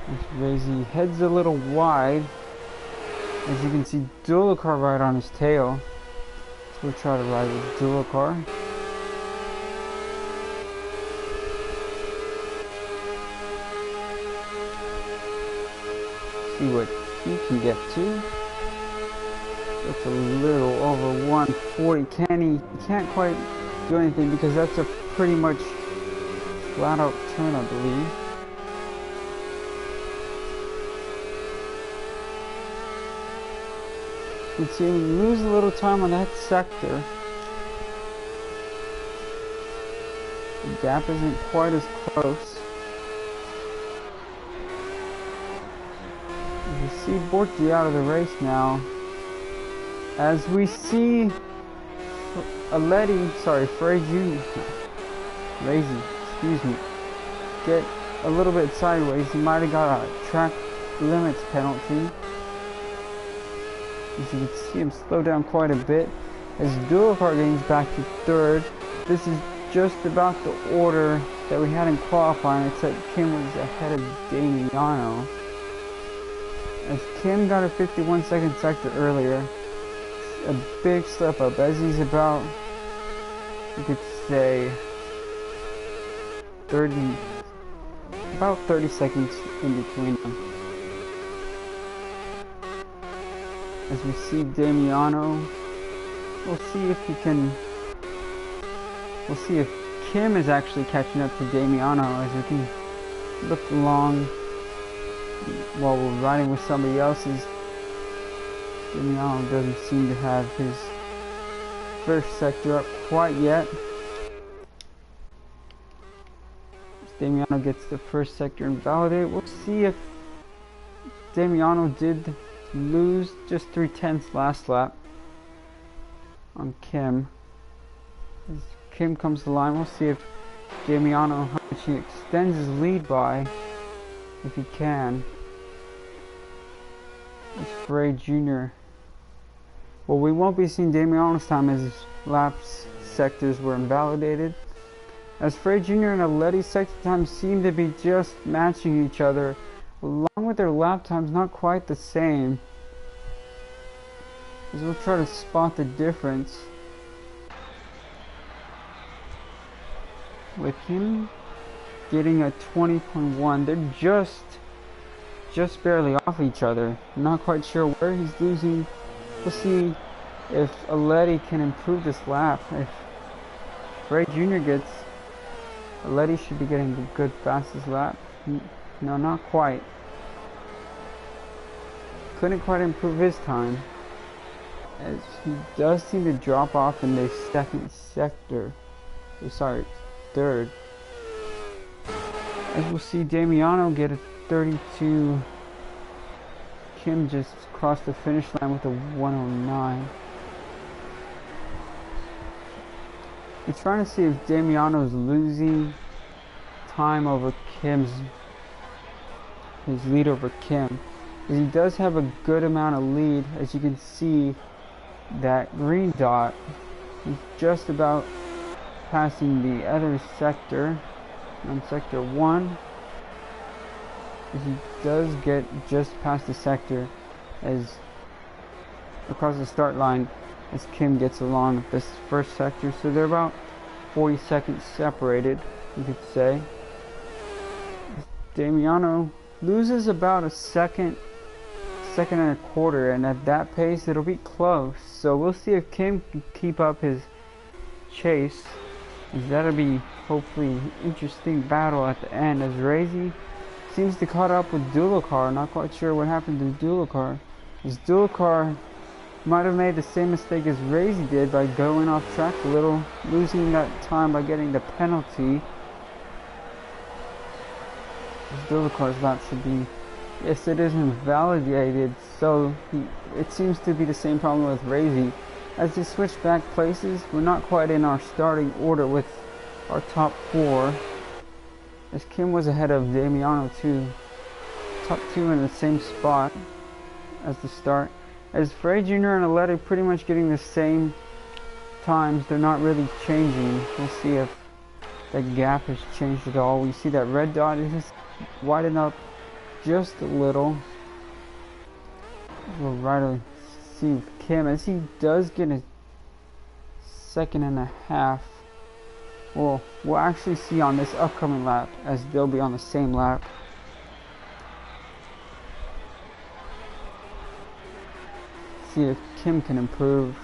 As Razy heads a little wide, as you can see Dulacar right on his tail. So we'll try to ride with Dulacar. See what he can get to. That's a little over 140. He can't quite do anything because that's a pretty much flat out turn, I believe. You can see him lose a little time on that sector. The gap isn't quite as close. You see Borky out of the race now. As we see Frazy, excuse me, get a little bit sideways. He might have got a track limits penalty. As you can see him slow down quite a bit. As Dual Car gains back to third. This is just about the order that we had in qualifying, except Kim was ahead of Damiano. As Kim got a 51-second sector earlier, a big slip up, as he's about, you could say, 30 seconds in between them. As we see Damiano, we'll see if Kim is actually catching up to Damiano, as we can look along while we're riding with somebody else's. Damiano doesn't seem to have his first sector up quite yet. Damiano gets the first sector invalidated. We'll see if Damiano did lose just 3/10 last lap on Kim. As Kim comes to the line, we'll see if Damiano, how much he extends his lead by, if he can. It's Frey Jr. Well, we won't be seeing Damiano's time as his laps sectors were invalidated. As Frey Jr. and Aletti's sector times seem to be just matching each other, along with their lap times not quite the same. As we'll try to spot the difference. With him getting a 20.1, they're just barely off each other. I'm not quite sure where he's losing. We'll see if Aletti can improve this lap. If Frey Jr. gets, Aletti should be getting a good fastest lap. No, not quite. Couldn't quite improve his time, as he does seem to drop off in the second sector. Third. As we'll see Damiano get a 32. Kim just crossed the finish line with a 109. We're trying to see if Damiano's losing time over his lead over Kim. As he does have a good amount of lead. As you can see, that green dot is just about passing the other sector on sector 1. He does get just past the sector as across the start line as Kim gets along this first sector, so they're about 40 seconds separated, you could say. Damiano loses about a second and a quarter, and at that pace it'll be close, so we'll see if Kim can keep up his chase. That'll be hopefully an interesting battle at the end, as Razy seems to caught up with Dual Car. Not quite sure what happened to Dual Car, as Dual Car might have made the same mistake as Razy did by going off track a little, losing that time by getting the penalty. Dual Car's lap should be, yes, it is invalidated, so it seems to be the same problem with Razy. As they switch back places, we're not quite in our starting order with our top 4. As Kim was ahead of Damiano too. Top 2 in the same spot as the start. As Frey Jr. and Aletti pretty much getting the same times, they're not really changing. We'll see if the gap has changed at all. We see that red dot is widened up just a little. We'll right to see Kim as he does get a 1.5 seconds. Well, we'll actually see on this upcoming lap, as they'll be on the same lap. see if Kim can improve.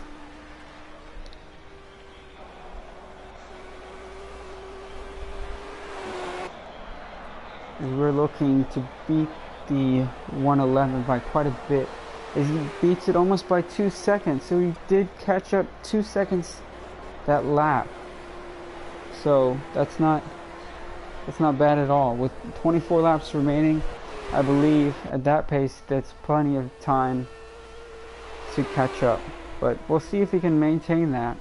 And we're looking to beat the 111 by quite a bit. As he beats it almost by 2 seconds, so he did catch up 2 seconds that lap. So that's not bad at all. With 24 laps remaining, I believe at that pace that's plenty of time to catch up. But we'll see if he can maintain that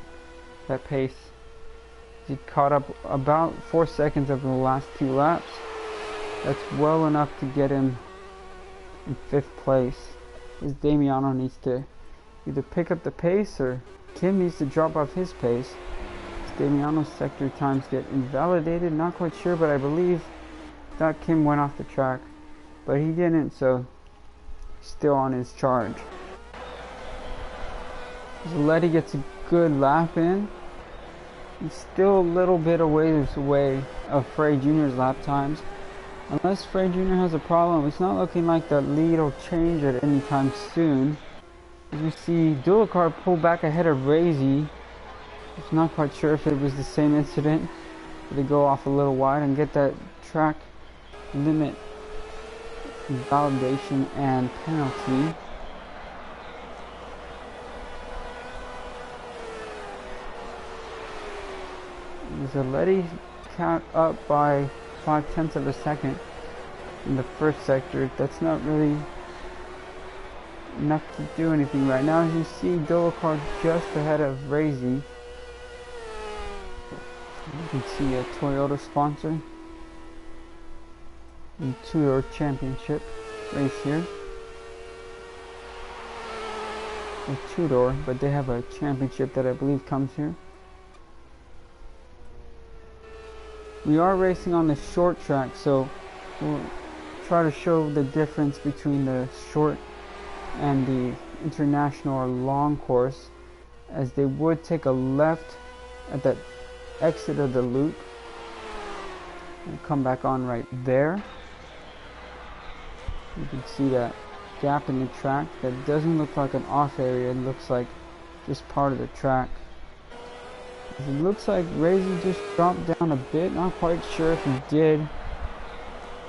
pace. He caught up about 4 seconds over the last 2 laps. That's well enough to get him in 5th place. As Damiano needs to either pick up the pace or Kim needs to drop off his pace. As Damiano's sector times get invalidated, not quite sure, but I believe that Kim went off the track. But he didn't, so still on his charge. As Letty gets a good lap in. He's still a little bit away of Frey Jr.'s lap times. Unless Frey Jr. has a problem, it's not looking like the lead will change at any time soon. As we see Dulacar pull back ahead of Razy. I'm not quite sure if it was the same incident. They go off a little wide and get that track limit validation and penalty. Zaletti count up by 0.5 of a second in the first sector. That's not really enough to do anything right now. As you see, Dulacar just ahead of Razy. You can see a Toyota sponsor in two-door championship race here. A two-door, but they have a championship that I believe comes here. We are racing on the short track, so we'll try to show the difference between the short and the international or long course, as they would take a left at that exit of the loop and come back on right there. You can see that gap in the track. That doesn't look like an off area, it looks like just part of the track. It looks like Razy just dropped down a bit. Not quite sure if he did.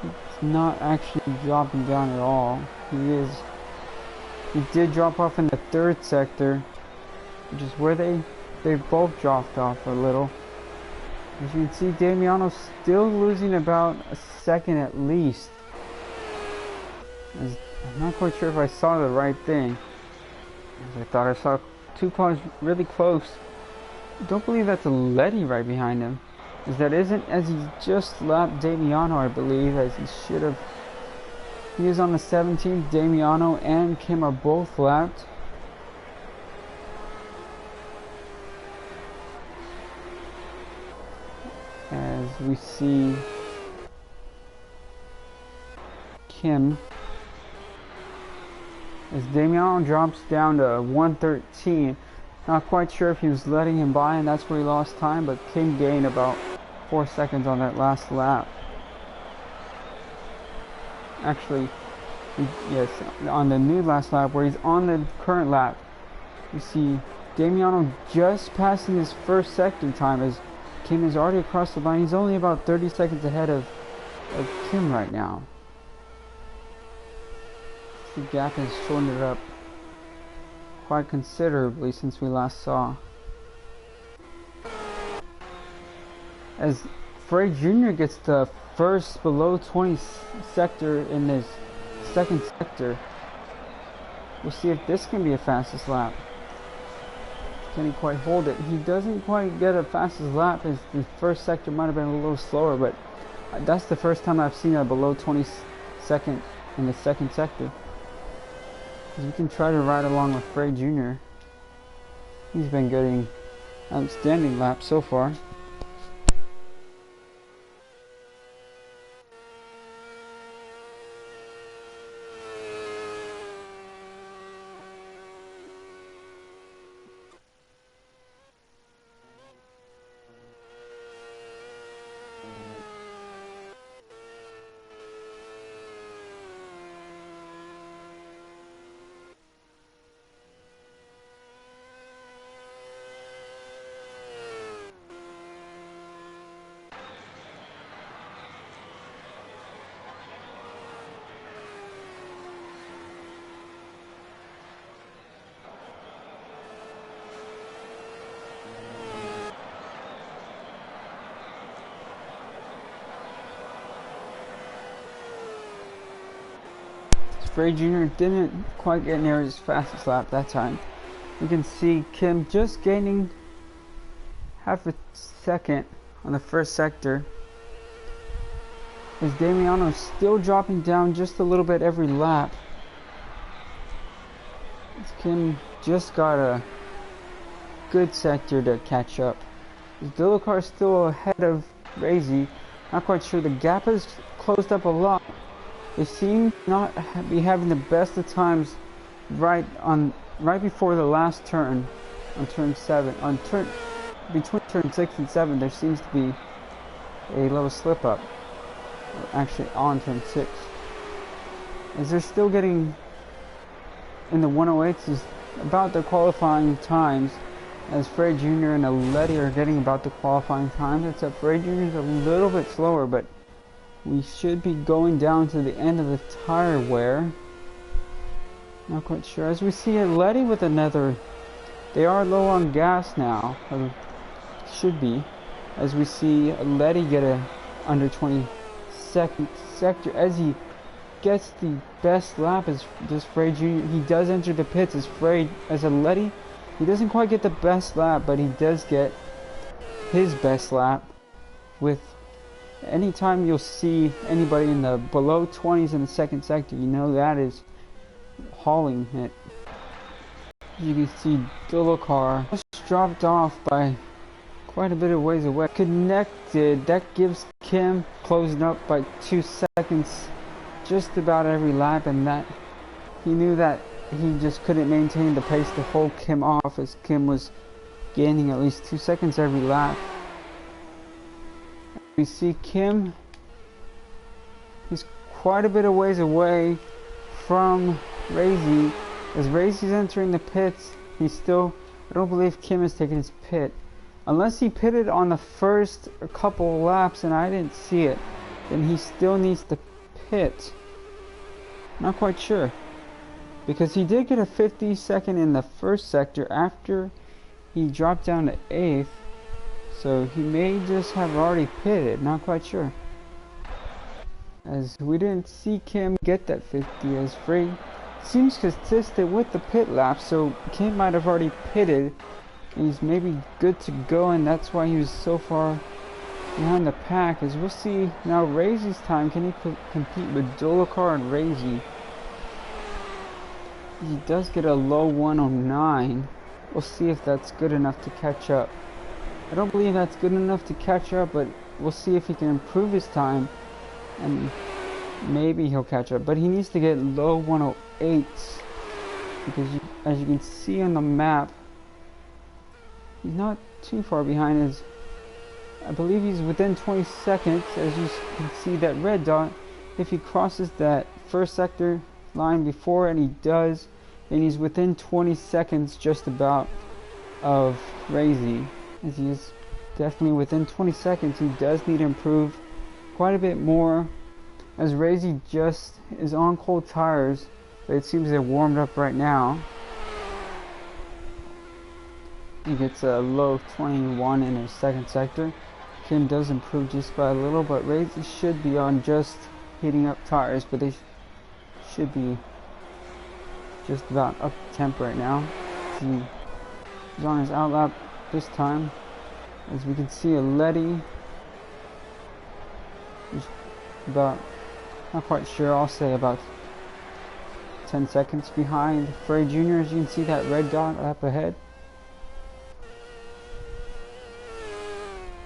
He's not actually dropping down at all. He did drop off in the third sector, which is where they both dropped off a little. As you can see, Damiano's still losing about a second at least. I'm not quite sure if I saw the right thing. I thought I saw 2 cars really close. I don't believe that's a Letty right behind him. As that isn't, as he just lapped Damiano, I believe, as he should have. He is on the 17th. Damiano and Kim are both lapped. As we see Kim, as Damiano drops down to 113. Not quite sure if he was letting him by and that's where he lost time, but Kim gained about 4 seconds on that last lap. Actually, yes, on the new last lap where he's on the current lap, you see Damiano just passing his first sector time as Kim is already across the line. He's only about 30 seconds ahead of Kim right now. The gap has shortened up quite considerably since we last saw. As Frey Jr. gets the first below 20 sector in his second sector. We'll see if this can be a fastest lap. Can he quite hold it? He doesn't quite get a fastest lap, as the first sector might have been a little slower, but that's the first time I've seen a below 20 second in the second sector. We can try to ride along with Frey Jr. He's been getting outstanding laps so far. Frey Jr. didn't quite get near his fastest lap that time. You can see Kim just gaining half a second on the first sector, as Damiano's still dropping down just a little bit every lap. As Kim just got a good sector to catch up. Dulacar is still ahead of Razy. Not quite sure. The gap has closed up a lot. They seem not be having the best of times right before the last turn on turn 7. Between turn 6 and 7 there seems to be a little slip up. Actually on turn 6. As they're still getting in the 108s is about their qualifying times, as Frey Jr. and Aleti are getting about the qualifying times, except Frey Jr. is a little bit slower, but we should be going down to the end of the tire wear. Not quite sure. As we see Aleti with another, they are low on gas now, or should be, as we see Aleti get a under 22nd sector as he gets the best lap as does Frey Jr. He does enter the pits as Aleti. He doesn't quite get the best lap, but he does get his best lap. With anytime you'll see anybody in the below 20s in the second sector, you know that is hauling it. You can see Dulacar just dropped off by quite a bit of ways away. Connected, that gives Kim closing up by 2 seconds just about every lap, and that he knew that he just couldn't maintain the pace to hold Kim off, as Kim was gaining at least 2 seconds every lap. We see Kim, he's quite a bit of ways away from Razy. As Razy's entering the pits, I don't believe Kim has taken his pit. Unless he pitted on the first couple of laps and I didn't see it, then he still needs to pit. Not quite sure. Because he did get a 52nd in the first sector after he dropped down to 8th. So he may just have already pitted, not quite sure. As we didn't see Kim get that 50, as Frey seems consistent with the pit lap, so Kim might have already pitted. He's maybe good to go, and that's why he was so far behind the pack. As we'll see now Razy's time, can he compete with Dulacar and Razy? He does get a low 109. We'll see if that's good enough to catch up. I don't believe that's good enough to catch up, but we'll see if he can improve his time, and maybe he'll catch up. But he needs to get low 108s, because as you can see on the map, he's not too far behind. I believe he's within 20 seconds, as you can see that red dot. If he crosses that first sector line before, and he does, then he's within 20 seconds just about of Razy. As he is definitely within 20 seconds, he does need to improve quite a bit more, as Razy just is on cold tires, but it seems they're warmed up right now. He gets a low 21 in his second sector. Kim does improve just by a little, but Razy should be on just heating up tires, but they should be just about up temp right now. He's on his outlap this time. As we can see, Aleti is about, not quite sure, I'll say about 10 seconds behind Frey Jr. As you can see that red dot up ahead.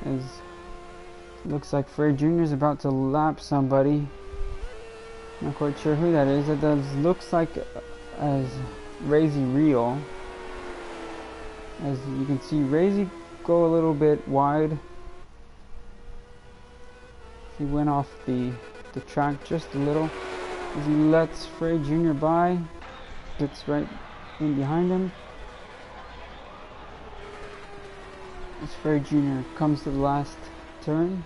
As looks like Frey Jr. is about to lap somebody. Not quite sure who that is. It does looks like as Razy Real. As you can see, Razy go a little bit wide. He went off the track just a little. As he lets Frey Jr. by, gets right in behind him. As Frey Jr. comes to the last turn.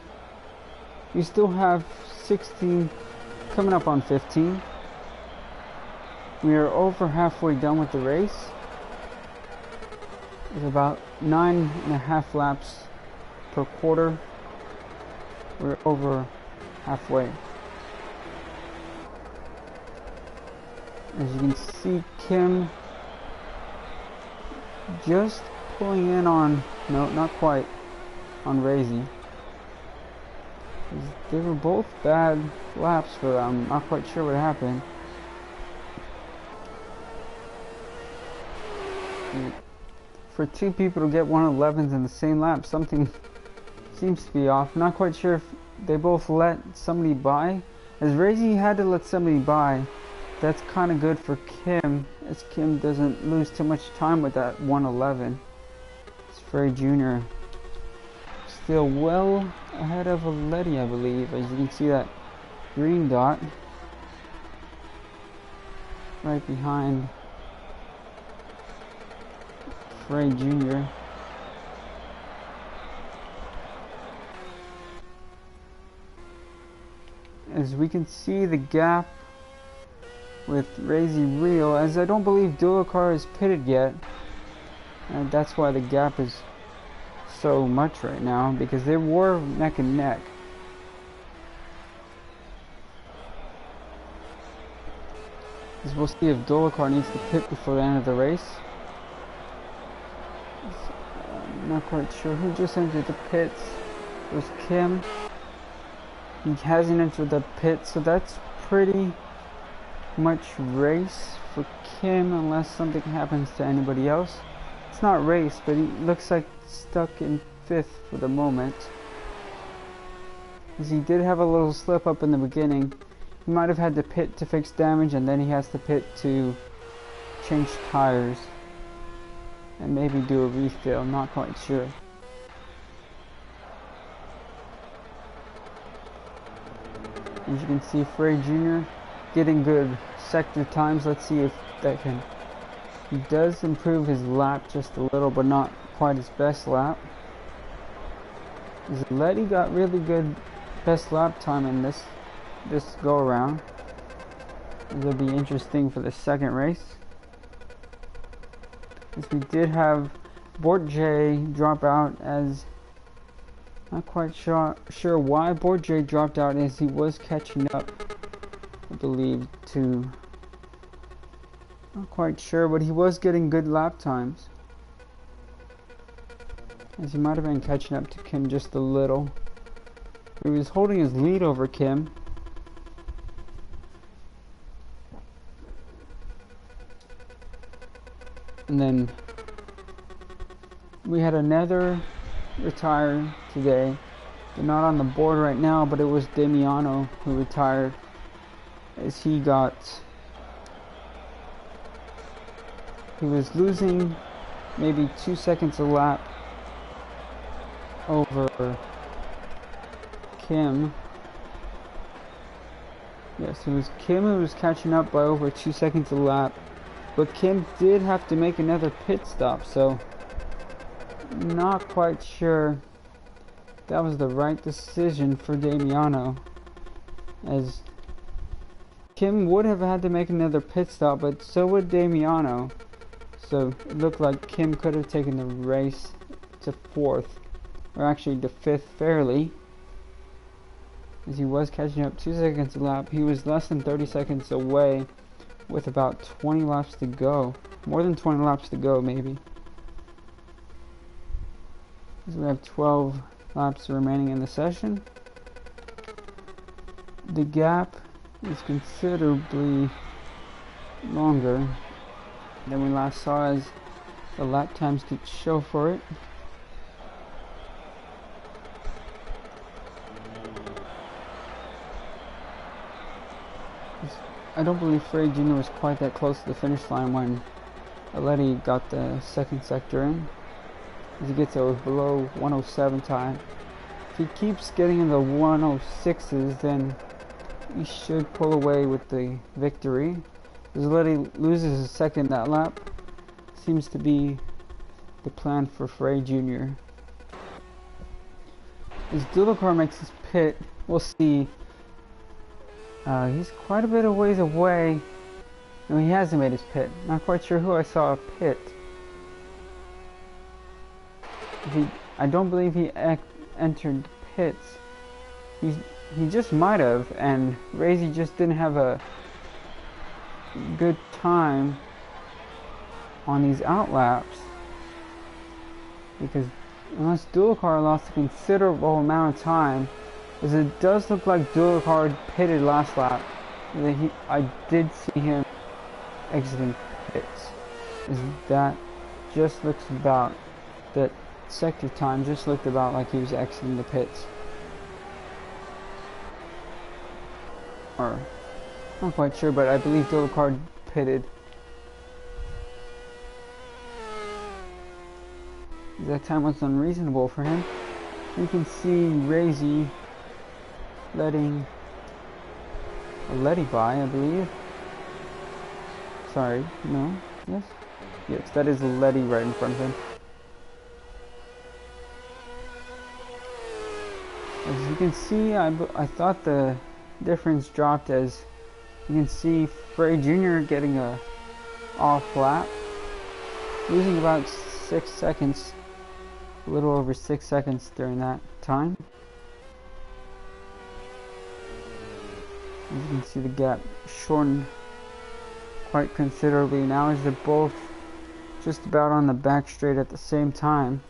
We still have 16 coming up on 15. We are over halfway done with the race. It's about 9.5 laps per quarter. We're over halfway. As you can see, Kim just pulling in on, no, not quite, on Razy. They were both bad laps for them. I'm not quite sure what happened. For two people to get 111s in the same lap, something seems to be off. Not quite sure if they both let somebody by. As Razy had to let somebody by, that's kind of good for Kim, as Kim doesn't lose too much time with that 111. It's Frey Jr. still well ahead of Letty, I believe. As you can see, that green dot right behind Frey Jr. As we can see the gap with Razy real, as I don't believe Dulacar is pitted yet, and that's why the gap is so much right now, because they were neck and neck. As we'll see if Dulacar needs to pit before the end of the race. I'm not quite sure who just entered the pits. It was Kim. He hasn't entered the pit, so that's pretty much race for Kim unless something happens to anybody else. It's not race, but he looks like stuck in 5th for the moment. As he did have a little slip up in the beginning. He might have had to pit to fix damage, and then he has to pit to change tires and maybe do a refill, not quite sure. As you can see, Frey Jr. getting good sector times. Let's see if that can... He does improve his lap just a little, but not quite his best lap. Letty got really good best lap time in this go around. It'll be interesting for the second race. As we did have Bort J drop out, as not quite sure why Bort J dropped out, as he was catching up, I believe, to... Not quite sure, but he was getting good lap times. As he might have been catching up to Kim just a little. He was holding his lead over Kim. And then we had another retire today. They're not on the board right now, but it was Damiano who retired, as he was losing maybe 2 seconds a lap over Kim. Yes, it was Kim who was catching up by over 2 seconds a lap, but Kim did have to make another pit stop, so not quite sure that was the right decision for Damiano, as Kim would have had to make another pit stop, but so would Damiano. So it looked like Kim could have taken the race to 4th, or actually to 5th fairly, as he was catching up 2 seconds a lap. He was less than 30 seconds away with about 20 laps to go. More than 20 laps to go, maybe. As we have 12 laps remaining in the session. The gap is considerably longer than we last saw, as the lap times could show for it. I don't believe Frey Jr. was quite that close to the finish line when Letty got the second sector in. As he gets a below 107 time. If he keeps getting in the 106s, then he should pull away with the victory. As Letty loses a second that lap, seems to be the plan for Frey Jr. As Dulacar makes his pit, we'll see. He's quite a bit of ways away. No, he hasn't made his pit. Not quite sure who I saw a pit. I don't believe he entered the pits. He just might have, and Razy just didn't have a good time on these outlaps, because unless Dulacar lost a considerable amount of time, as it does look like Dulacar pitted last lap. I did see him exiting pits. That just looks about, that sector time just looked about like he was exiting the pits. Or, not quite sure, but I believe Dulacar pitted. That time was unreasonable for him. You can see Razy letting a Letty by, I believe. Sorry, no, yes? Yes, that is a Letty right in front of him. As you can see, I thought the difference dropped, as you can see Frey Jr. getting a off lap, losing about 6 seconds, a little over 6 seconds during that time. As you can see, the gap shortened quite considerably now, as they're both just about on the back straight at the same time.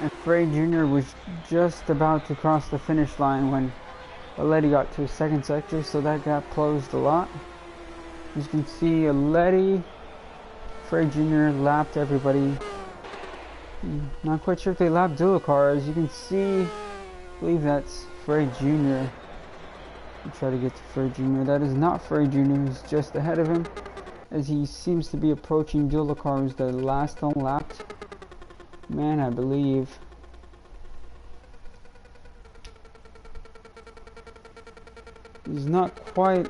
And Frey Jr. was just about to cross the finish line when Letty got to a second sector, so that gap closed a lot. As you can see, Letty, Frey Jr. lapped everybody. Not quite sure if they lapped Dulacar. As you can see, I believe that's Frey Jr. I'll try to get to Frey Jr. That is not Frey Jr. who's just ahead of him, as he seems to be approaching Dulacar, who's the last unlapped man, I believe. He's not quite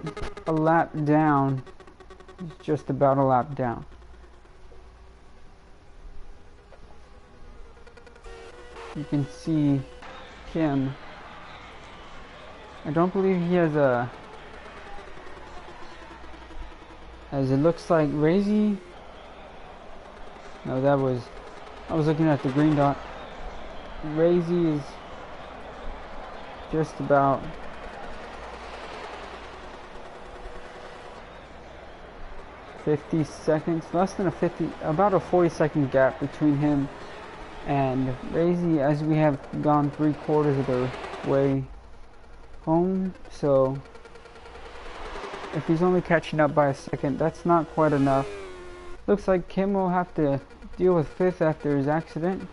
a lap down, he's just about a lap down. You can see Kim. I don't believe he has a, as it looks like Razy. No, I was looking at the green dot. Razy is just about less than about a 40-second gap between him and Razy, as we have gone 3/4 of the way home. So if he's only catching up by a second, that's not quite enough. Looks like Kim will have to deal with 5th after his accident,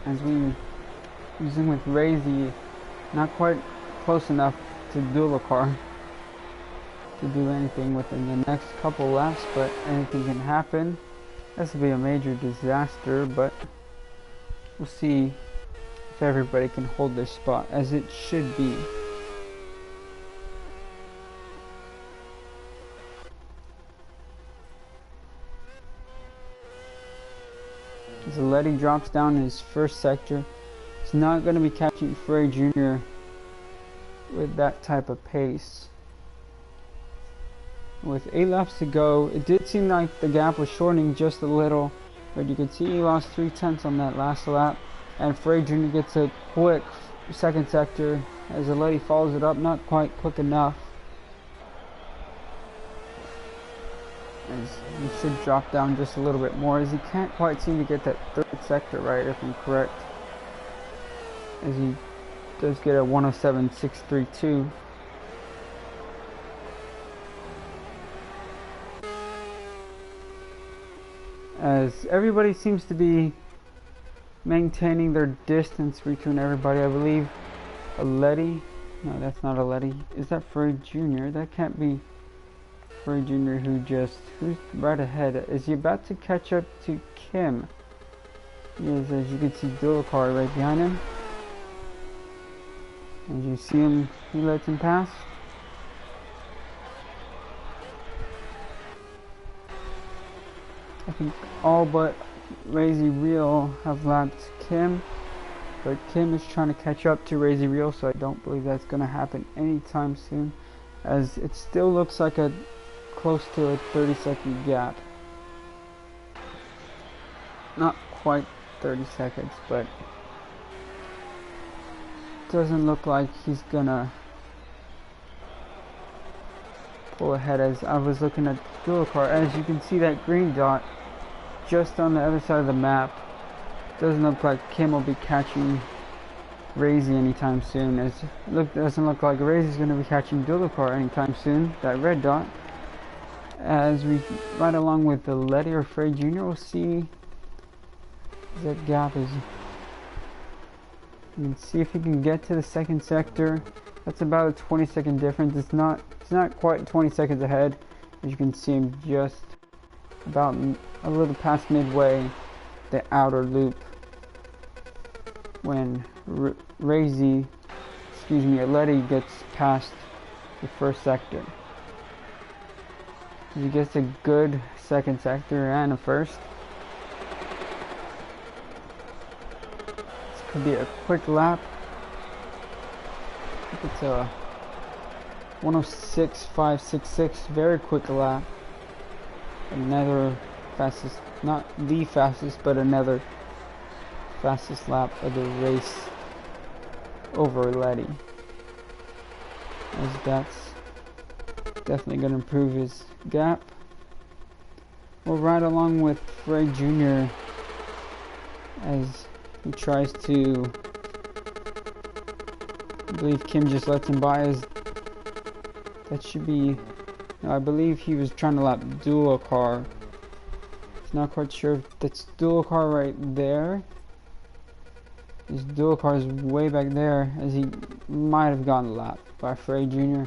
as we using with Razy, not quite close enough to Dulacar to do anything within the next couple laps, but anything can happen. This will be a major disaster, but we'll see if everybody can hold their spot as it should be. As Letty drops down in his first sector, he's not going to be catching Frey Jr. with that type of pace. With 8 laps to go, it did seem like the gap was shortening just a little, but you could see he lost 3/10 on that last lap, and Frey Jr. gets a quick second sector as Letty follows it up, not quite quick enough. As he should drop down just a little bit more, as he can't quite seem to get that 3rd sector right, if I'm correct. As he does get a 107.632. As everybody seems to be maintaining their distance between everybody. I believe a Letty, no, that's not a Letty. Is that Frey Jr.? That can't be Frey Jr. who's right ahead. Is he about to catch up to Kim? He is, as you can see Dulacar right behind him. As you see him, he lets him pass. I think all but Razy Real have lapped Kim, but Kim is trying to catch up to Razy Real, so I don't believe that's going to happen anytime soon, as it still looks like a close to a 30-second gap. Not quite 30 seconds, but doesn't look like he's gonna pull ahead. As I was looking at dual car, as you can see that green dot just on the other side of the map, doesn't look like Kim will be catching Razy anytime soon. As doesn't look like Razy's going to be catching dual car anytime soon. That red dot. As we ride along with the Letty or Frey Jr., we'll see that gap is. You can see if he can get to the second sector. That's about a 20-second difference. It's not quite 20 seconds ahead. As you can see him just about a little past midway, the outer loop, when Letty gets past the first sector. He gets a good second sector and a first. This could be a quick lap. I think it's a 106.566, very quick lap. Another fastest, not the fastest, but another fastest lap of the race over Letty. As that's definitely going to improve his gap. We'll ride along with Frey Jr. as he tries to, I believe Kim just lets him by, as that should be, no, I believe he was trying to lap dual car. He's not quite sure if that's dual car right there. His dual car is way back there, as he might have gotten lapped by Frey Jr.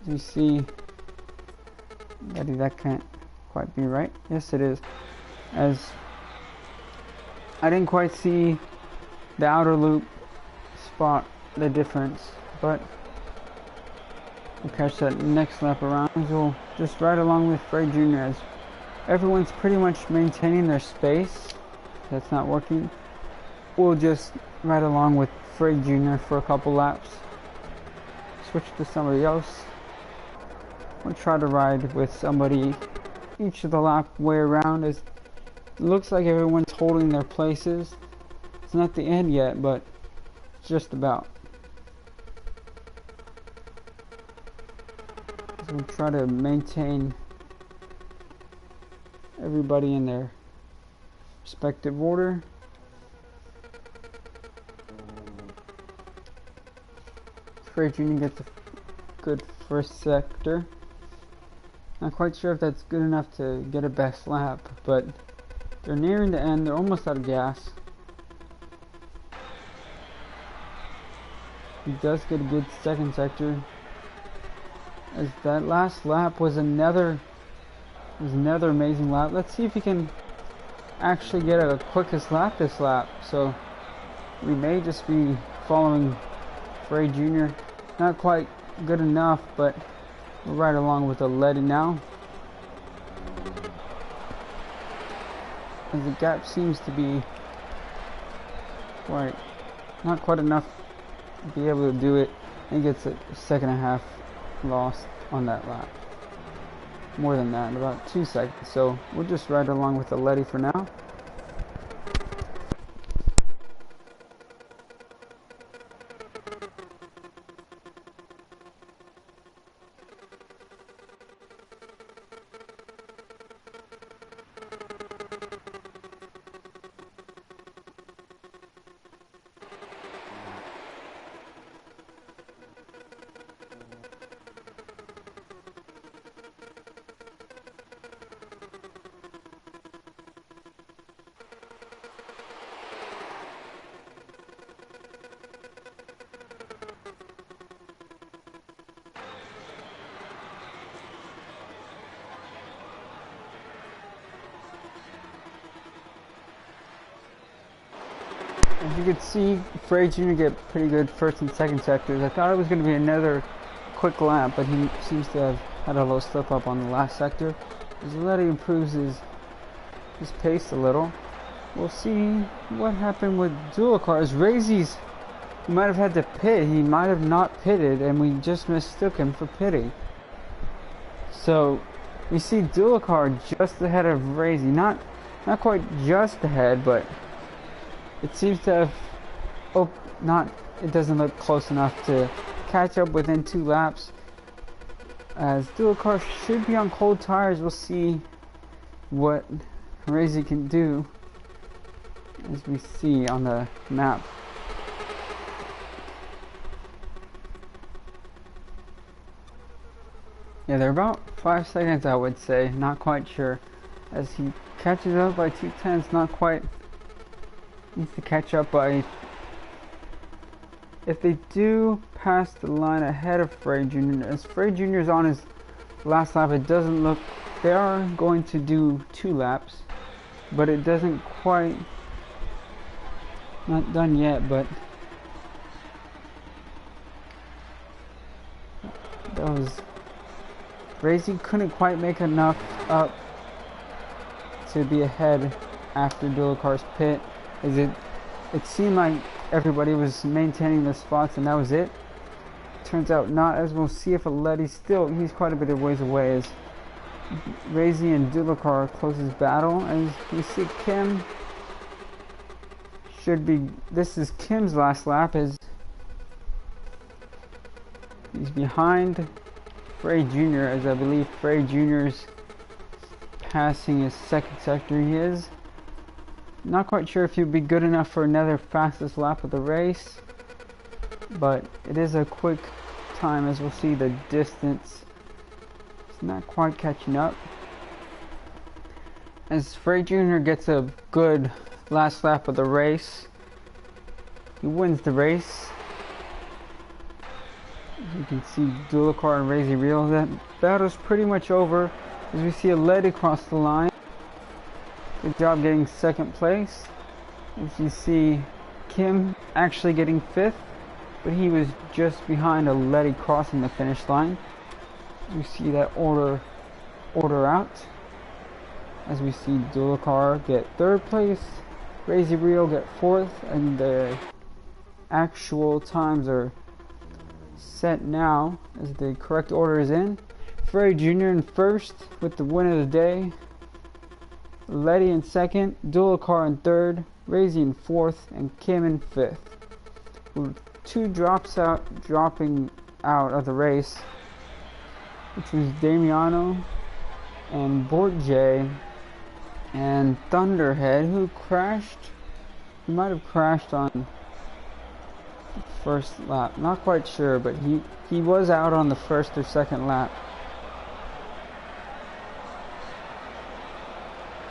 As we see, that can't quite be right. Yes, it is. As I didn't quite see the outer loop spot the difference, but we'll catch that next lap around. We'll just ride along with Frey Jr. as everyone's pretty much maintaining their space. That's not working. We'll just ride along with Frey Jr. for a couple laps. Switch to somebody else. We'll try to ride with somebody each of the lap way around, as it looks like everyone's holding their places. It's not the end yet, but just about. So we'll try to maintain everybody in their respective order. Frey Jr. gets a good first sector. Not quite sure if that's good enough to get a best lap, but they're nearing the end. They're almost out of gas. He does get a good second sector, as that last lap was another amazing lap. Let's see if he can actually get a quickest lap this lap. So we may just be following Frey Jr. Not quite good enough, but we'll ride along with the Letty now, as the gap seems to be not quite enough to be able to do it. He gets a second and a half lost on that lap. More than that, about 2 seconds. So we'll just ride along with the Letty for now. As you can see, Frey Jr. get pretty good first and second sectors. I thought it was going to be another quick lap, but he seems to have had a little slip up on the last sector. As Letty improves his pace a little. We'll see what happened with dual cars. Razy's, he might have had to pit. He might have not pitted, and we just mistook him for pitting. So we see dual car just ahead of Razy. Not quite just ahead, but it seems to have not it doesn't look close enough to catch up within 2 laps. As Dulacar should be on cold tires, we'll see what Razy can do as we see on the map. Yeah, they're about 5 seconds, I would say, not quite sure. As he catches up by 2/10, not quite. Needs to catch up by... If they do pass the line ahead of Frey Jr., as Frey Jr. is on his last lap, it doesn't look... They are going to do 2 laps, but it doesn't quite... Not done yet, but... That was... Razy couldn't quite make enough up to be ahead after Dulacar's pit, as it seemed like everybody was maintaining their spots and that was it. Turns out not, as we'll see if he's quite a bit of ways away as Razy and Dulacar closest battle. As we see Kim should be, this is Kim's last lap as he's behind Frey Jr. as I believe Frey Jr.'s passing his second sector. He is not quite sure if he'd be good enough for another fastest lap of the race, but it is a quick time as we'll see the distance. It's not quite catching up. As Frey Jr. gets a good last lap of the race, he wins the race. You can see Dulacar and Razy Real. That battle's pretty much over as we see a lead across the line. Good job getting second place. As you see Kim actually getting 5th, but he was just behind a Letty crossing the finish line. You see that order out. As we see Dulacar get 3rd place, Razy Real get 4th, and the actual times are set now as the correct order is in. Frey Jr. in 1st with the win of the day. Letty in 2nd, Dulacar in 3rd, Razy in 4th, and Kim in 5th. With 2 dropping out of the race, which was Damiano and Borje and Thunderhead, who crashed. He might have crashed on first lap, not quite sure, but he was out on the 1st or 2nd lap.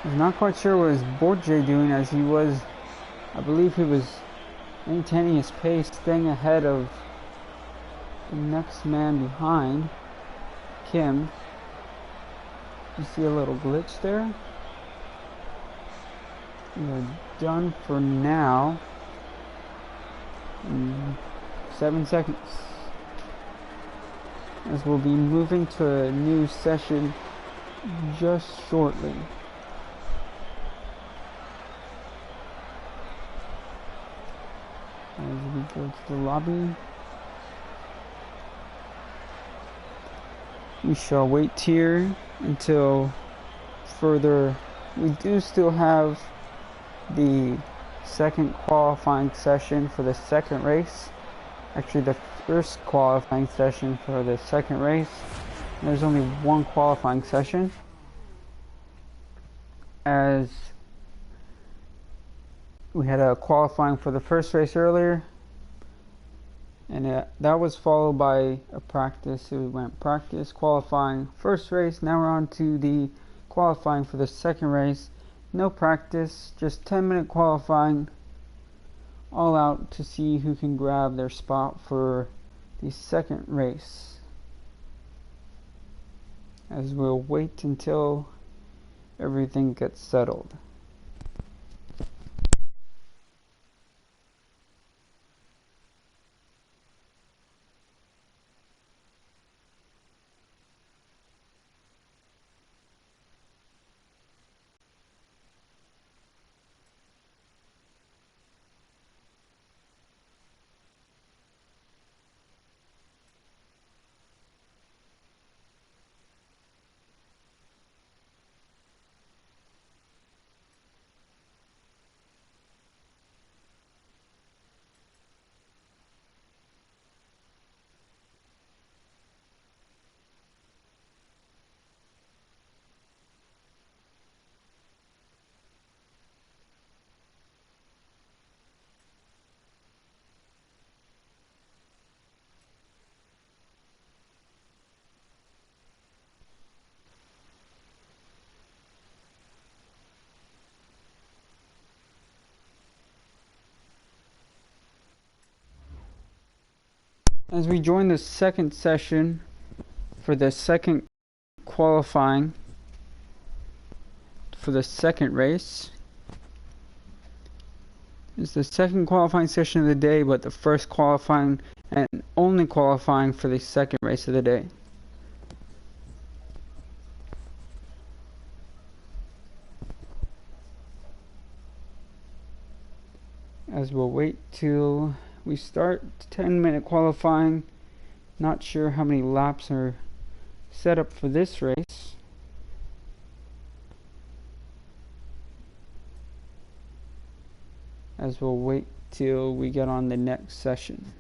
I'm not quite sure what was Borje doing, as he was, I believe he was maintaining his pace, staying ahead of the next man behind, Kim. You see a little glitch there. We're done for now. 7 seconds, as we'll be moving to a new session just shortly. As we go to the lobby, we shall wait here until further. We do still have the second qualifying session for the second race. Actually, the first qualifying session for the second race. There's only one qualifying session, as we had a qualifying for the first race earlier, and that was followed by a practice. So we went practice, qualifying, first race. Now we're on to the qualifying for the second race. No practice, just 10-minute qualifying, all out to see who can grab their spot for the second race. As we'll wait until everything gets settled. As we join the second session for the second qualifying for the second race. It's the second qualifying session of the day, but the first qualifying and only qualifying for the second race of the day. As we'll wait till we start 10-minute qualifying. Not sure how many laps are set up for this race. As we'll wait till we get on the next session.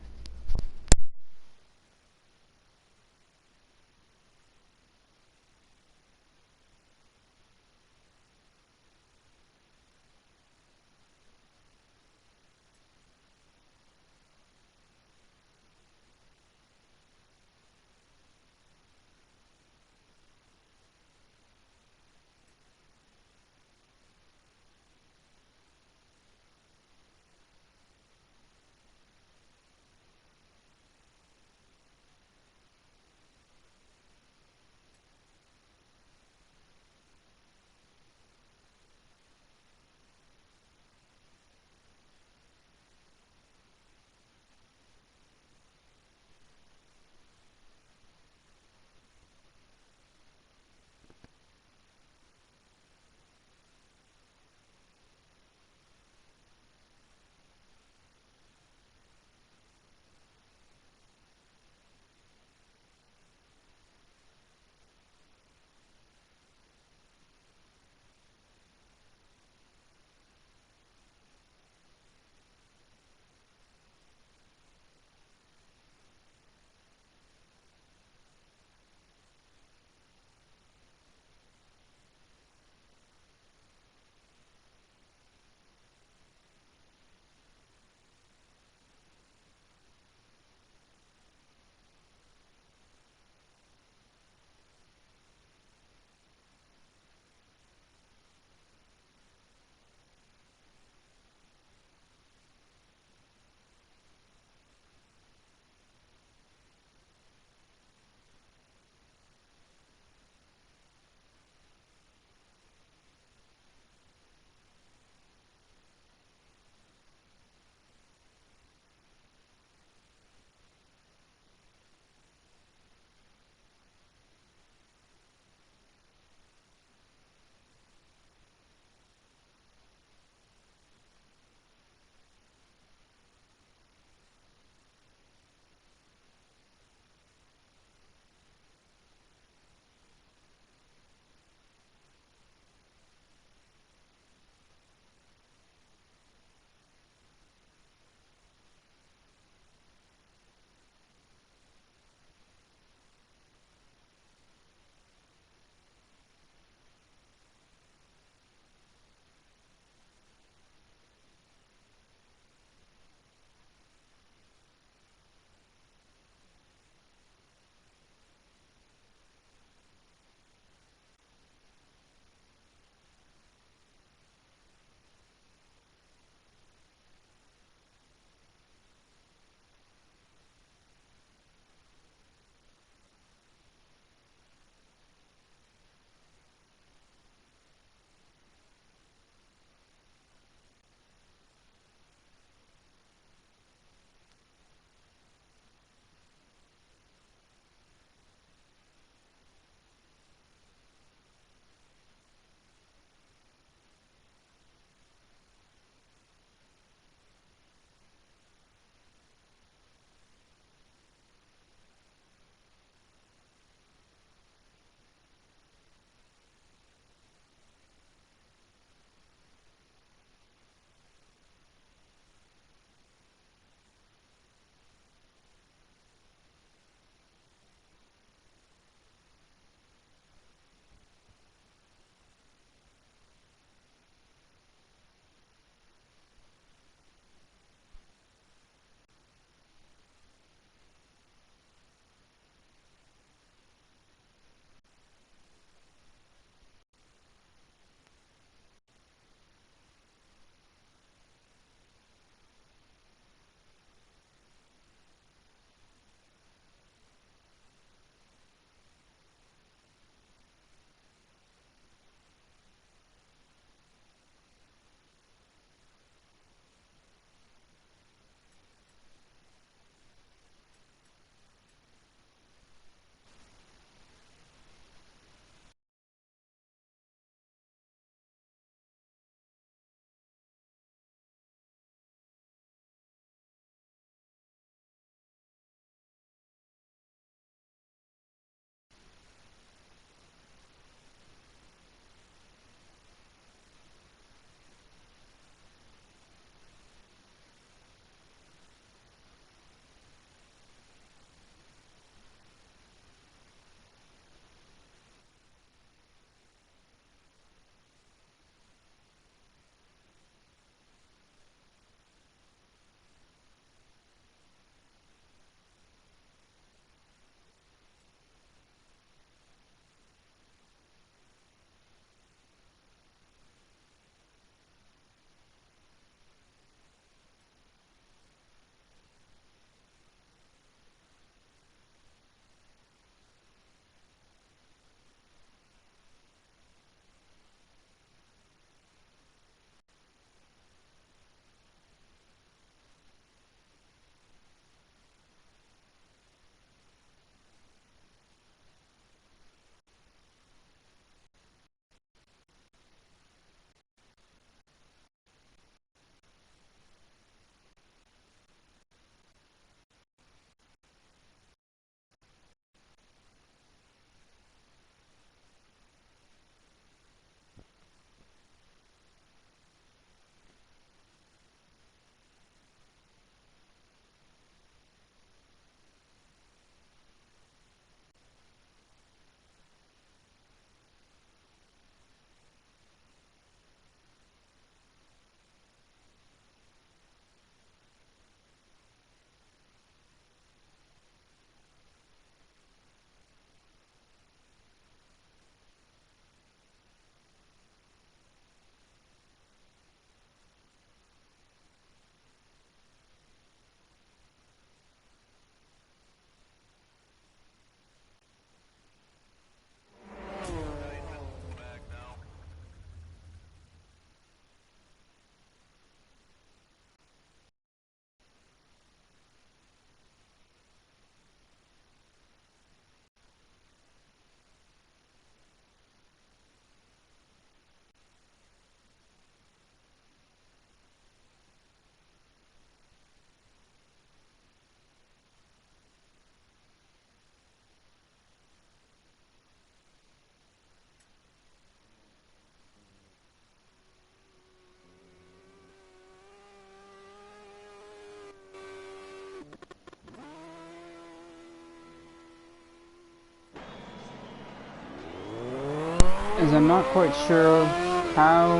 as I'm not quite sure how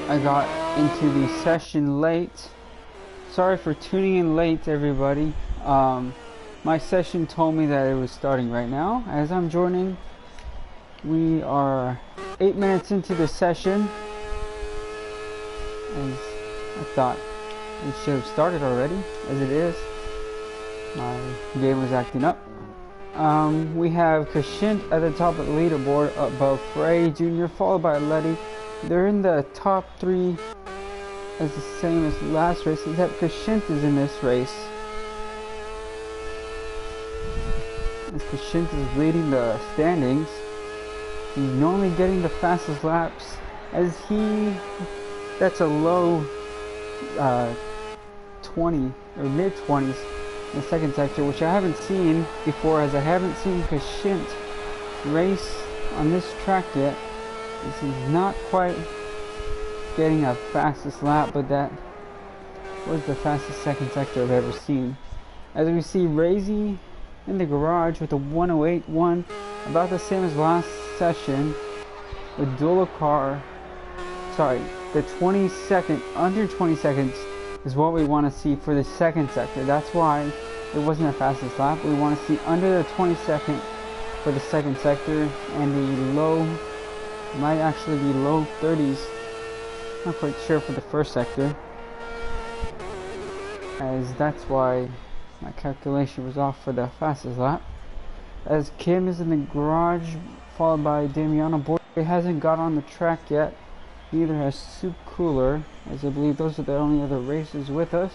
I got into the session late. Sorry for tuning in late, everybody. My session told me that it was starting right now. As I'm joining, we are 8 minutes into the session. As I thought it should have started already, as it is. My game was acting up. We have Kashint at the top of the leaderboard above Frey Jr., followed by Letty. They're in the top 3 as the same as last race, except Kashint is in this race. As Kashint is leading the standings, he's normally getting the fastest laps, as that's a low 20 or mid 20s in the second sector, which I haven't seen before, as I haven't seen Kashint race on this track yet. This is not quite getting a fastest lap, but that was the fastest second sector I've ever seen. As we see Razy in the garage with a 108.1, about the same as last session, with Dulakar, sorry, the 22nd, under 20 seconds is what we want to see for the second sector. That's why it wasn't a fastest lap. We want to see under the 22nd for the second sector, and the low, might actually be low 30s, not quite sure for the first sector, as that's why my calculation was off for the fastest lap. As Kim is in the garage, followed by Damiano. Borje hasn't got on the track yet, neither has Soup Cooler, as I believe those are the only other races with us.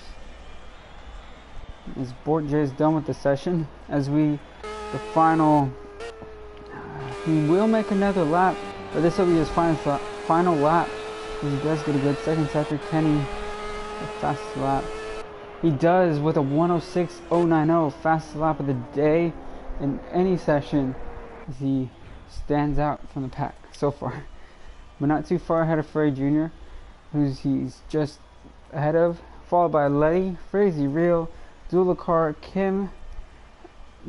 As Borje is done with the session, the final, he will make another lap, but this will be his final lap. He does get a good second sector. Kenny, the fastest lap. He does with a 106.090, fastest lap of the day in any session, as he stands out from the pack so far. But not too far ahead of Frey Jr., he's just ahead of, followed by Letty, Frazy Real, Dulakar, Kim,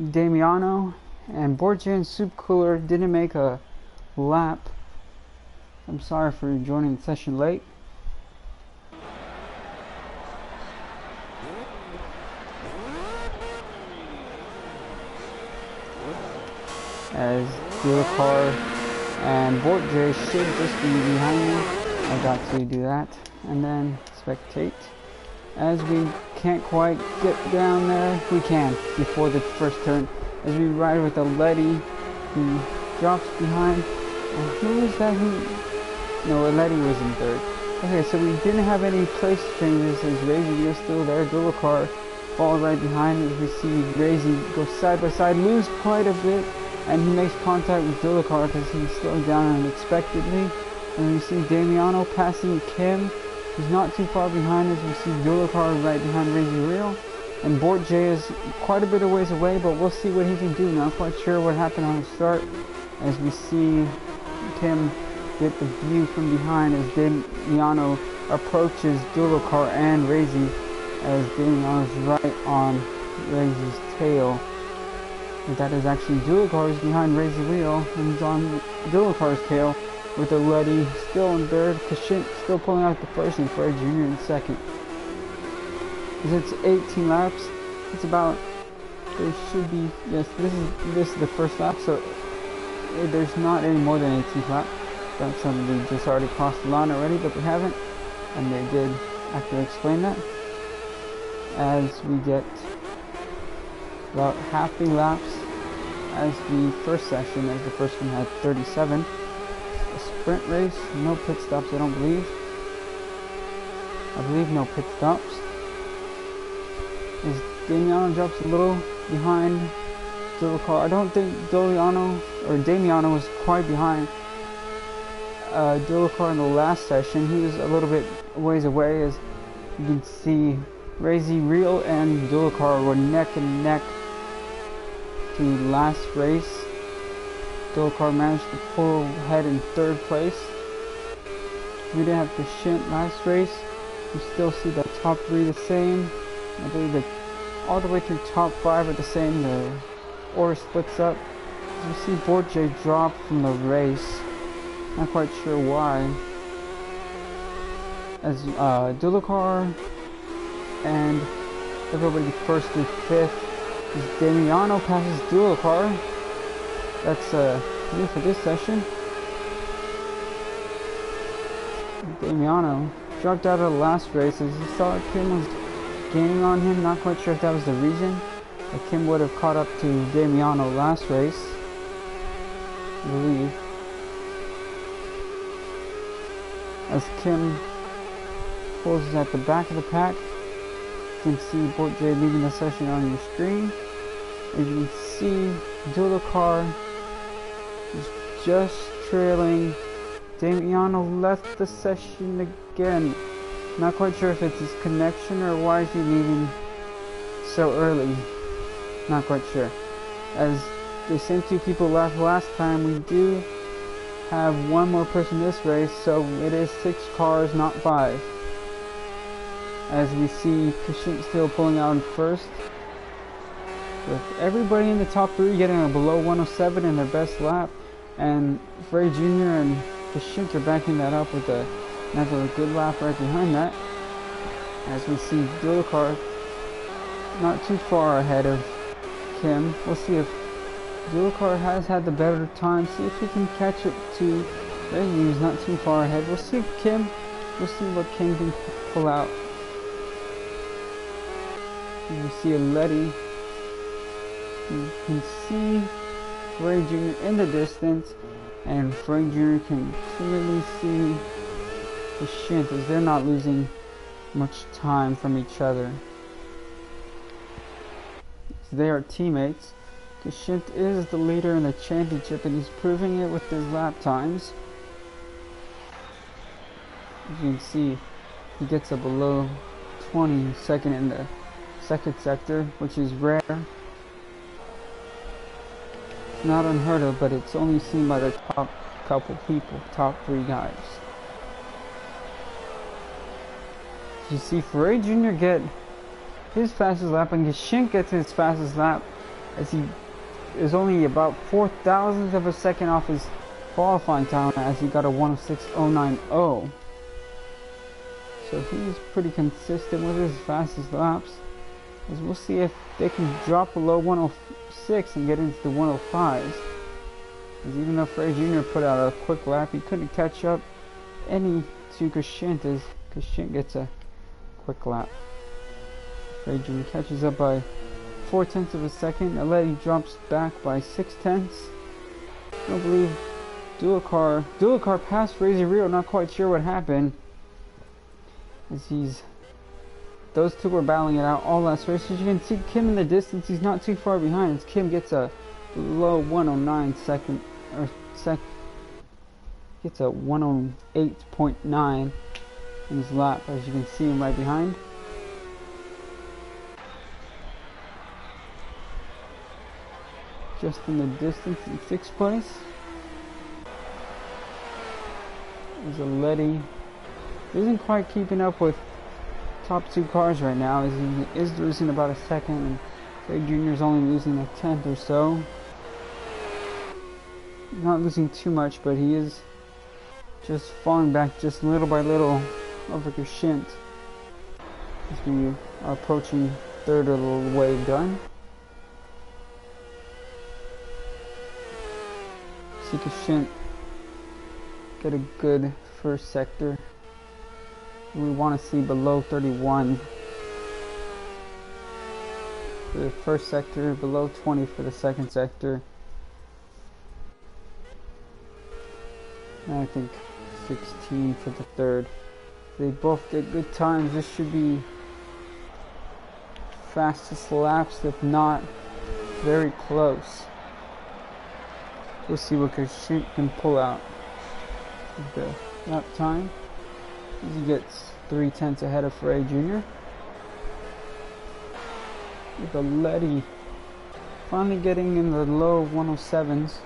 Damiano, and Borje and Soup Cooler didn't make a lap. I'm sorry for joining the session late. As Dulakar and Borje should just be behind me. I got to do that and then spectate. As we can't quite get down there, we can before the first turn. As we ride with a Letty, who drops behind. And who is that? No, Letty was in third. Okay, so we didn't have any place changes, as Razy is still there. Dulakar falls right behind, as we see Razy go side by side, lose quite a bit, and he makes contact with Dulakar because he's slowing down unexpectedly. And we see Damiano passing Kim, who's not too far behind, as we see Dulakar right behind Razy Real. And Borje is quite a bit of ways away, but we'll see what he can do. Not quite sure what happened on the start, as we see Kim get the view from behind as Damiano approaches Dulakar and Razy, as Damiano's right on Razy's tail. And that is actually Dulakar's behind Razy Real, and he's on Dulakar's tail, with the Letty still in third, Kashint still pulling out the first, and Frey Jr. in second. As it's 18 laps, it's about, there should be, yes, this is the first lap, so there's not any more than 18 laps. That's something we just already crossed the line already, but we haven't, and they did after explain that. As we get about half the laps as the first session, as the first one had 37. A sprint race, no pit stops, I don't believe. I believe no pit stops. As Damiano drops a little behind Dulakar. I don't think Damiano was quite behind Dulakar in the last session. He was a little bit ways away, as you can see Razy Real and Dulakar were neck and neck to last race. Dulakar managed to pull ahead in third place. We didn't have Kashint last race. You still see the top 3 the same. I believe that all the way through top 5 are the same. The order splits up. As you see Borje drop from the race. Not quite sure why. As Dulacar and everybody first through fifth. As Damiano passes Dulacar. That's new for this session. Damiano dropped out of the last race as he saw Kim was gaining on him. Not quite sure if that was the reason. But Kim would have caught up to Damiano last race, I believe. As Kim pulls at the back of the pack, you can see Borje leaving the session on your screen. As you can see, Dulacar is just trailing. Damiano left the session again. Not quite sure if it's his connection or why is he leaving so early. Not quite sure. As the same two people left last time, we do have one more person this race, so it is 6 cars, not 5. As we see Kashint still pulling out in first, with everybody in the top 3 getting a below 107 in their best lap, and Frey Jr. and Kashint are backing that up with another good lap right behind that. As we see Dulacar not too far ahead of Kim. We'll see if Dulacar has had the better time. See if he can catch up to Frey. He's not too far ahead. We'll see if we'll see what Kim can pull out. You see a Letty. You can see Frey Jr. in the distance, and Frey Jr. can clearly see the Shint as they're not losing much time from each other. They are teammates. Kashint is the leader in the championship, and he's proving it with his lap times. As you can see, he gets a below 22nd in the second sector, which is rare. Not unheard of, but it's only seen by the top couple people, top 3 guys. You see Frey Jr. get his fastest lap, and Kashint gets his fastest lap as he is only about 0.004 of a second off his qualifying time, as he got a 106.090. So he's pretty consistent with his fastest laps. As we'll see if they can drop below 106 and get into the 105s. As even though Frey Jr. put out a quick lap, he couldn't catch up any to Kashint, as Kashint gets a quick lap. Frey Jr. catches up by 0.4 of a second. Aleti drops back by 0.6. I don't believe Dulacar passed Razor Rio. Not quite sure what happened, as those two were battling it out all last race. As you can see Kim in the distance, he's not too far behind, as Kim gets a below 109 second, or gets a 108.9 in his lap, as you can see him right behind. Just in the distance in 6th place is Aleti. Isn't quite keeping up with top 2 cars right now, as he is losing about a second, and Frey Jr. is only losing a 10th or so. Not losing too much, but he is just falling back just little by little over Kashint, as we are approaching 3rd of the way done. See Kashint get a good first sector. We want to see below 31 for the first sector, below 20 for the second sector, and I think 16 for the third. They both get good times. This should be fastest laps, if not very close. We'll see what Kashint can pull out with the lap time. He gets 0.3 ahead of Frey Jr. With Aleti finally getting in the low 107s.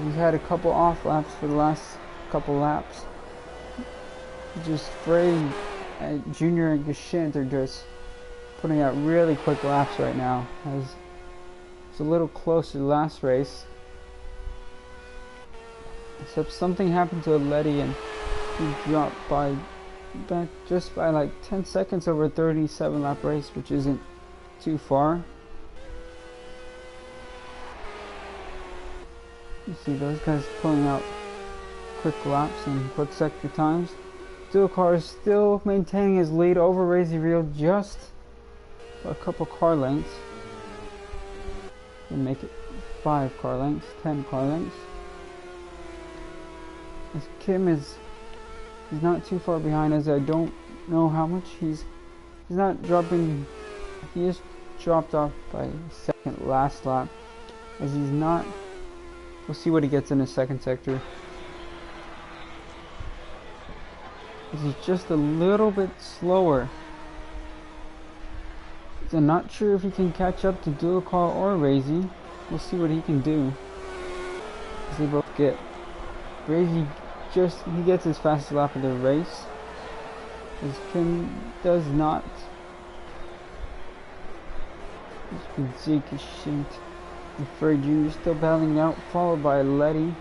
He's had a couple off laps for the last couple laps. Just Frey Jr. and Kashint are just putting out really quick laps right now, as It's a little closer last race. Except something happened to Letty and he dropped back just by like 10 seconds over a 37 lap race, which isn't too far. You see those guys pulling out quick laps and quick sector times. Dual car is still maintaining his lead over Razy Real just a couple car lengths. And make it 5 car lengths, 10 car lengths. As Kim he's not too far behind, as I don't know how much he's not dropping. He is dropped off by second last lap, as he's not. We'll see what he gets in his second sector. As he's just a little bit slower. So I'm not sure if he can catch up to Dual Car or Razy. We'll see what he can do. As they both get. Razy he gets his fastest lap of the race. As Kim does not. Zeke and Frey Jr. still battling out, followed by Letty.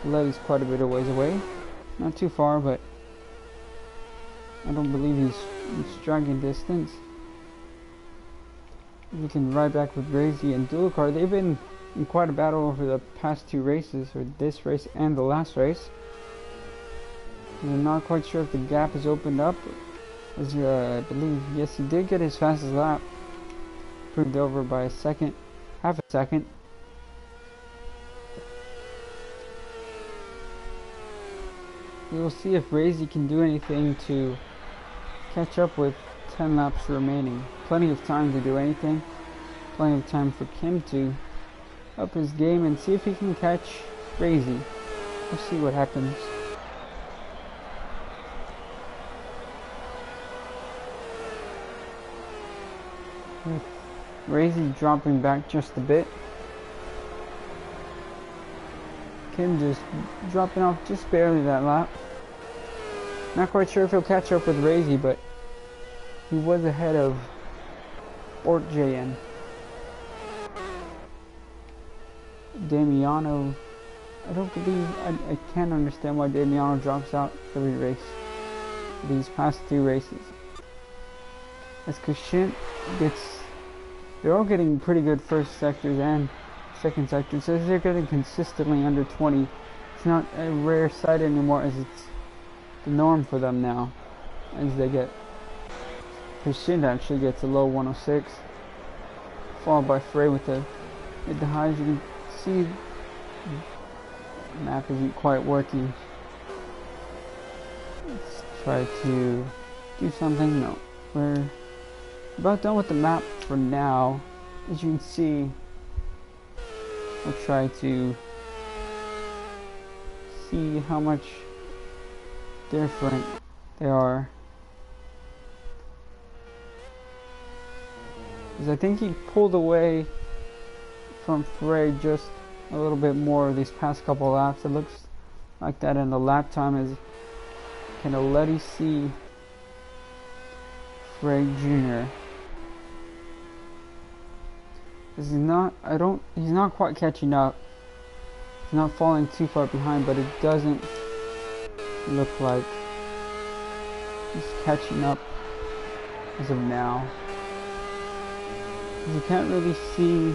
Letty's quite a bit of ways away. Not too far, but I don't believe he's striking distance. We can ride back with Razy and Dual Car. They've been in quite a battle over the past 2 races, or this race and the last race. And I'm not quite sure if the gap has opened up. As I believe, yes, he did get his fastest lap. Proved over by half a second. We will see if Razy can do anything to catch up with 10 laps remaining. Plenty of time to do anything. Plenty of time for Kim to up his game and see if he can catch Razy. We'll see what happens. With Razy dropping back just a bit. Kim just dropping off just barely that lap. Not quite sure if he'll catch up with Razy, but he was ahead of Ort JN. Damiano, I don't believe, I can't understand why Damiano drops out every race. These past 2 races. As Kushin they're all getting pretty good first sectors and second sectors, so they're getting consistently under 20. It's not a rare sight anymore, as it's the norm for them now. As they get, Kushin actually gets a low 106, followed by Frey with the mid to highs. You can see the map isn't quite working. Let's try to do something. No, we're about done with the map for now. As you can see, we'll try to see how much different they are. Because I think he pulled away from Frey just a little bit more these past couple laps. It looks like that in the lap time. Is can Letty see Frey Jr. He's not quite catching up. He's not falling too far behind, but it doesn't look like he's catching up as of now. You can't really see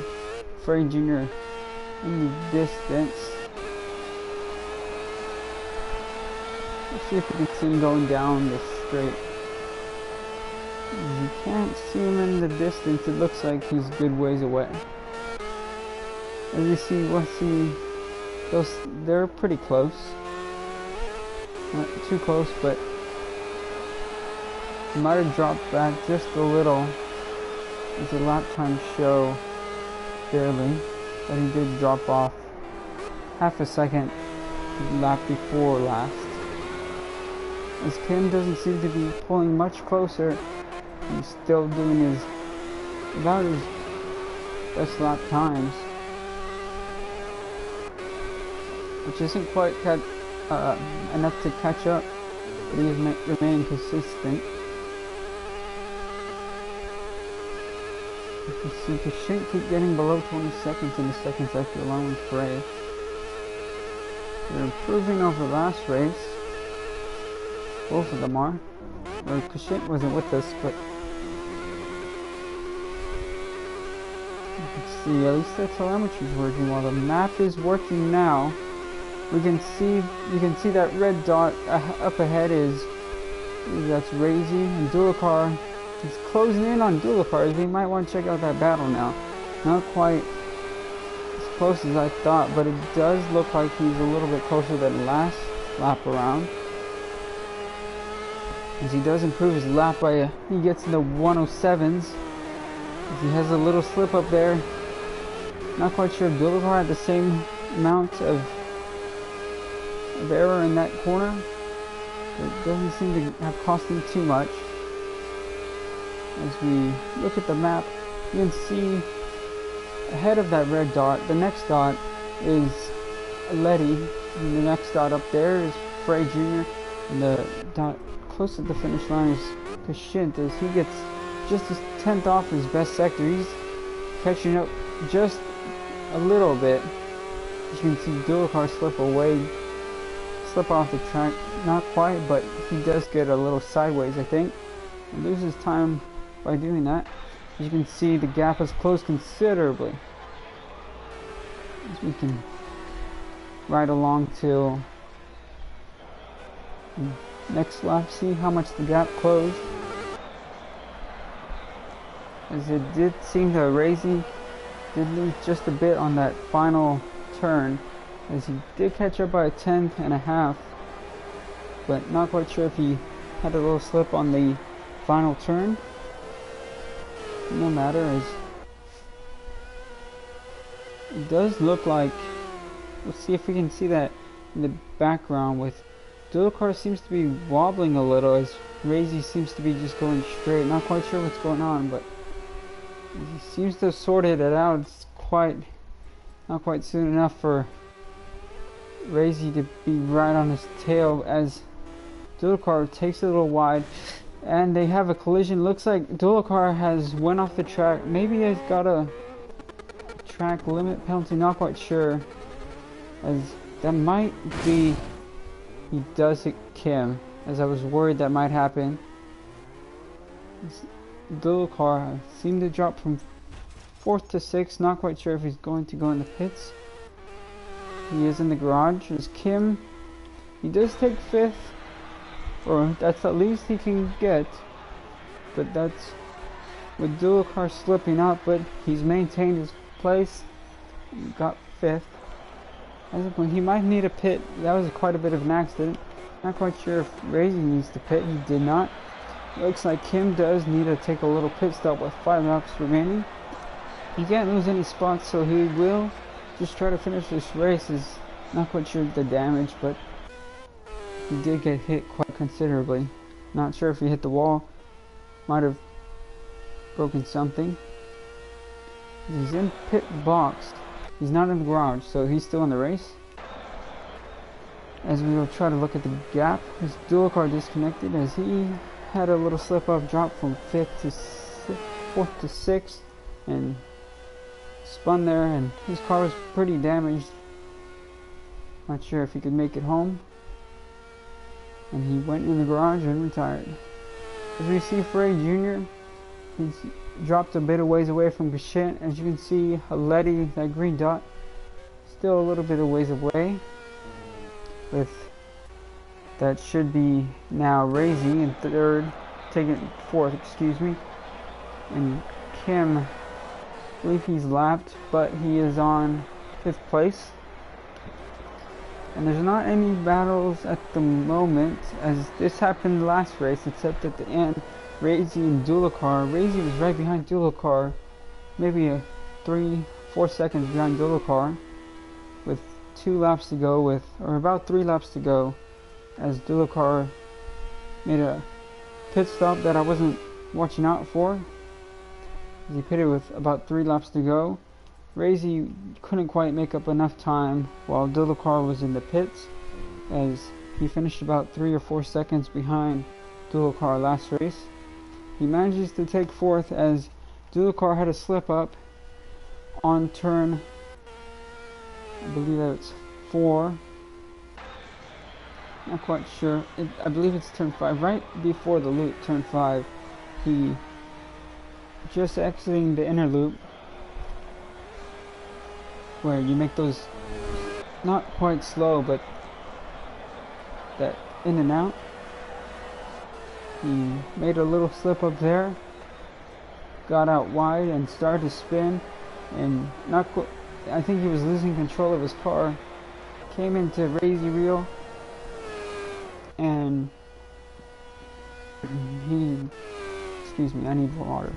Frey Jr. in the distance. Let's see if we can see him going down this straight. You can't see him in the distance. It looks like he's a good ways away. As you see, they're pretty close. Not too close, but he might have dropped back just a little. As the lap time show barely, but he did drop off half a second the lap before last. As Kim doesn't seem to be pulling much closer, he's still doing about his best lap times, which isn't quite enough to catch up, but he is remaining consistent. You see, the shouldn't keep getting below 20 seconds in the seconds after allowing Frey. They're improving over last race. Both of them are. Well, Kashint wasn't with us, but you can see at least the telemetry's working. While the map is working now, you can see that red dot up ahead that's Razy, and Dulacar is closing in on Dulacar. We might want to check out that battle now. Not quite as close as I thought, but it does look like he's a little bit closer than last lap around. As he does improve his lap by he gets into 107s. As he has a little slip up there. Not quite sure if Dulacar had the same amount of error in that corner. It doesn't seem to have cost him too much. As we look at the map, you can see ahead of that red dot, the next dot is Letty, and the next dot up there is Frey Jr., and the dot close to the finish line is Kashint, as he gets just his 10th off his best sector. He's catching up just a little bit. As you can see Dulacar slip off the track, not quite, but he does get a little sideways, I think, and loses time by doing that. As you can see, the gap has closed considerably. As we can ride along till next lap, see how much the gap closed. As it did seem to Razy did lose just a bit on that final turn, as he did catch up by a 10.5, but not quite sure if he had a little slip on the final turn. No matter, as it does look like, let's see if we can see that in the background, with Dulacar seems to be wobbling a little as Razy seems to be just going straight. Not quite sure what's going on, but he seems to have sorted it out. It's not quite soon enough for Razy to be right on his tail, as Dulacar takes it a little wide and they have a collision. Looks like Dulacar has went off the track. Maybe he's got a track limit penalty, not quite sure, as that might be he does hit Kim, as I was worried that might happen. Dulacar seemed to drop from 4th to 6th, not quite sure if he's going to go in the pits. He is in the garage. As Kim, he does take 5th, or that's at least he can get, but that's with Dulacar slipping up, but he's maintained his place, got 5th. I think he might need a pit. That was quite a bit of an accident. Not quite sure if Razy needs to pit. He did not. Looks like Kim does need to take a little pit stop with 5 laps remaining. He can't lose any spots, so he will just try to finish this race. Is not quite sure the damage, but he did get hit quite considerably. Not sure if he hit the wall. Might have broken something. He's in pit box. He's not in the garage, so he's still in the race. As we will try to look at the gap, his Dulacar disconnected, as he had a little slip up, drop from 4th to 6th, and spun there, and his car was pretty damaged. Not sure if he could make it home, and he went in the garage and retired. As we see Frey Jr., he's dropped a bit of ways away from Kashint. As you can see, Letty, that green dot, still a little bit of ways away. With that should be now Razy in 3rd, taking 4th, excuse me. And Kim, I believe he's lapped, but he is on 5th place. And there's not any battles at the moment, as this happened last race, except at the end. Razy and Dulacar. Razy was right behind Dulacar, maybe 3-4 seconds behind Dulacar, with 2 laps to go, or about 3 laps to go, as Dulacar made a pit stop that I wasn't watching out for. He pitted with about 3 laps to go. Razy couldn't quite make up enough time while Dulacar was in the pits, as he finished about 3 or 4 seconds behind Dulacar last race. He manages to take 4th, as Dulacar had a slip up on turn, I believe that's 4. Not quite sure. I believe it's turn 5. Right before the loop, turn 5, he just exiting the inner loop, where you make those not quite slow, but that in and out. He made a little slip up there, got out wide and started to spin, and I think he was losing control of his car. Came into Razy Reel, and excuse me, I need water.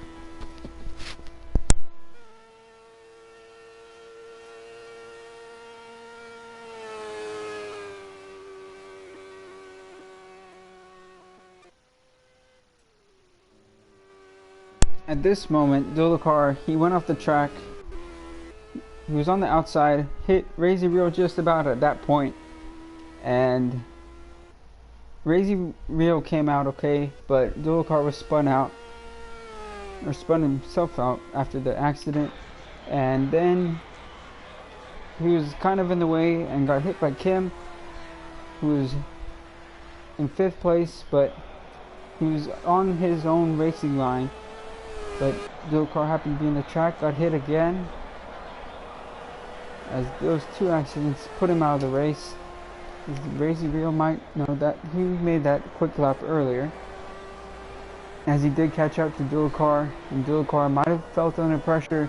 At this moment, Dulacar, he went off the track. He was on the outside, hit Razy Reel just about at that point, and Razy Reel came out okay, but Dulacar was spun himself out after the accident, and then he was kind of in the way and got hit by Kim, who was in 5th place, but he was on his own racing line. But Dulacar happened to be in the track, got hit again, as those 2 accidents put him out of the race. As Razy Reel might know that he made that quick lap earlier, as he did catch up to Dulacar, and Dulacar might have felt under pressure,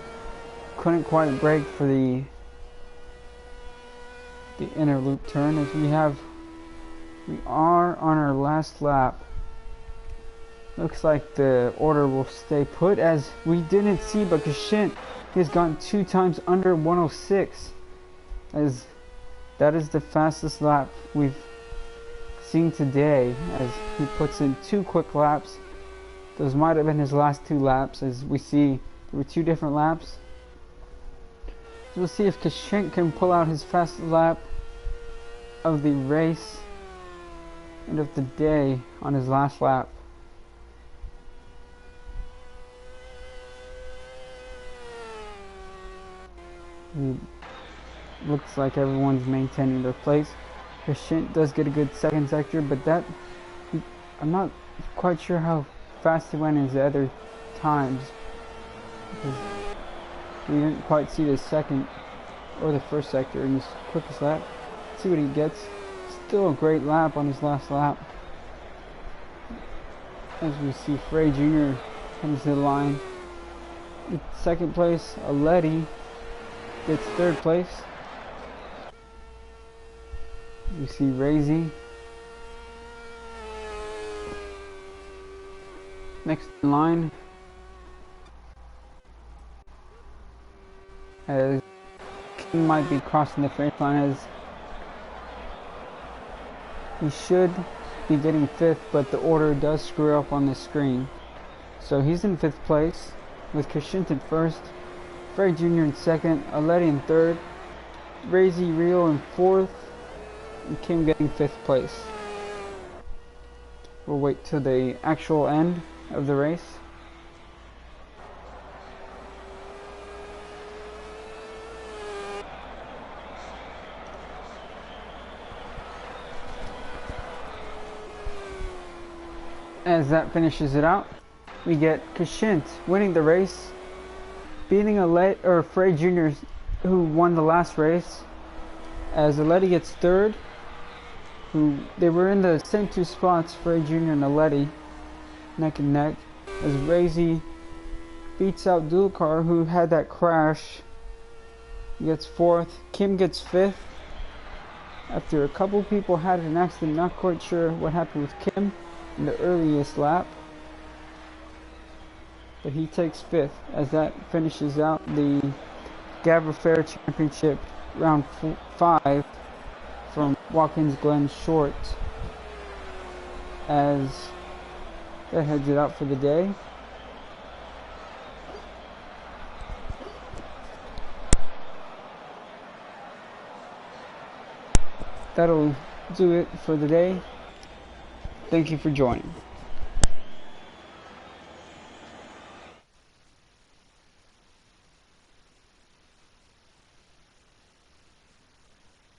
couldn't quite brake for the inner loop turn. As we are on our last lap. Looks like the order will stay put, as we didn't see, but Kashint, he has gone 2 times under 106, as that is the fastest lap we've seen today, as he puts in 2 quick laps. Those might have been his last 2 laps, as we see there were 2 different laps. So we'll see if Kashint can pull out his fastest lap of the race and of the day on his last lap. Looks like everyone's maintaining their place. Kashint does get a good 2nd sector, but I'm not quite sure how fast he went in his other times, because we didn't quite see the 2nd or the 1st sector in his quickest lap. Let's see what he gets. Still a great lap on his last lap. As we see Frey Jr. comes to the line. In 2nd place, Aleti gets 3rd place. You see Razy next in line, as Kim might be crossing the finish line, as he should be getting 5th, but the order does screw up on the screen. So he's in 5th place with Kashint in 1st, Frey Jr. in 2nd, Aleti in 3rd, Razy Reel in 4th, and Kim getting 5th place. We'll wait till the actual end of the race. As that finishes it out, we get Kashint winning the race, beating Frey Jr., who won the last race, as Aleti gets 3rd. They were in the same 2 spots, Frey Jr. and Aleti, neck and neck, as Razy beats out Dulacar, who had that crash. He gets 4th. Kim gets 5th. After a couple people had an accident, not quite sure what happened with Kim in the earliest lap, but he takes 5th, as that finishes out the GAVRA Fair Championship round 5 from Watkins Glen Short, as that heads it out for the day. That'll do it for the day. Thank you for joining.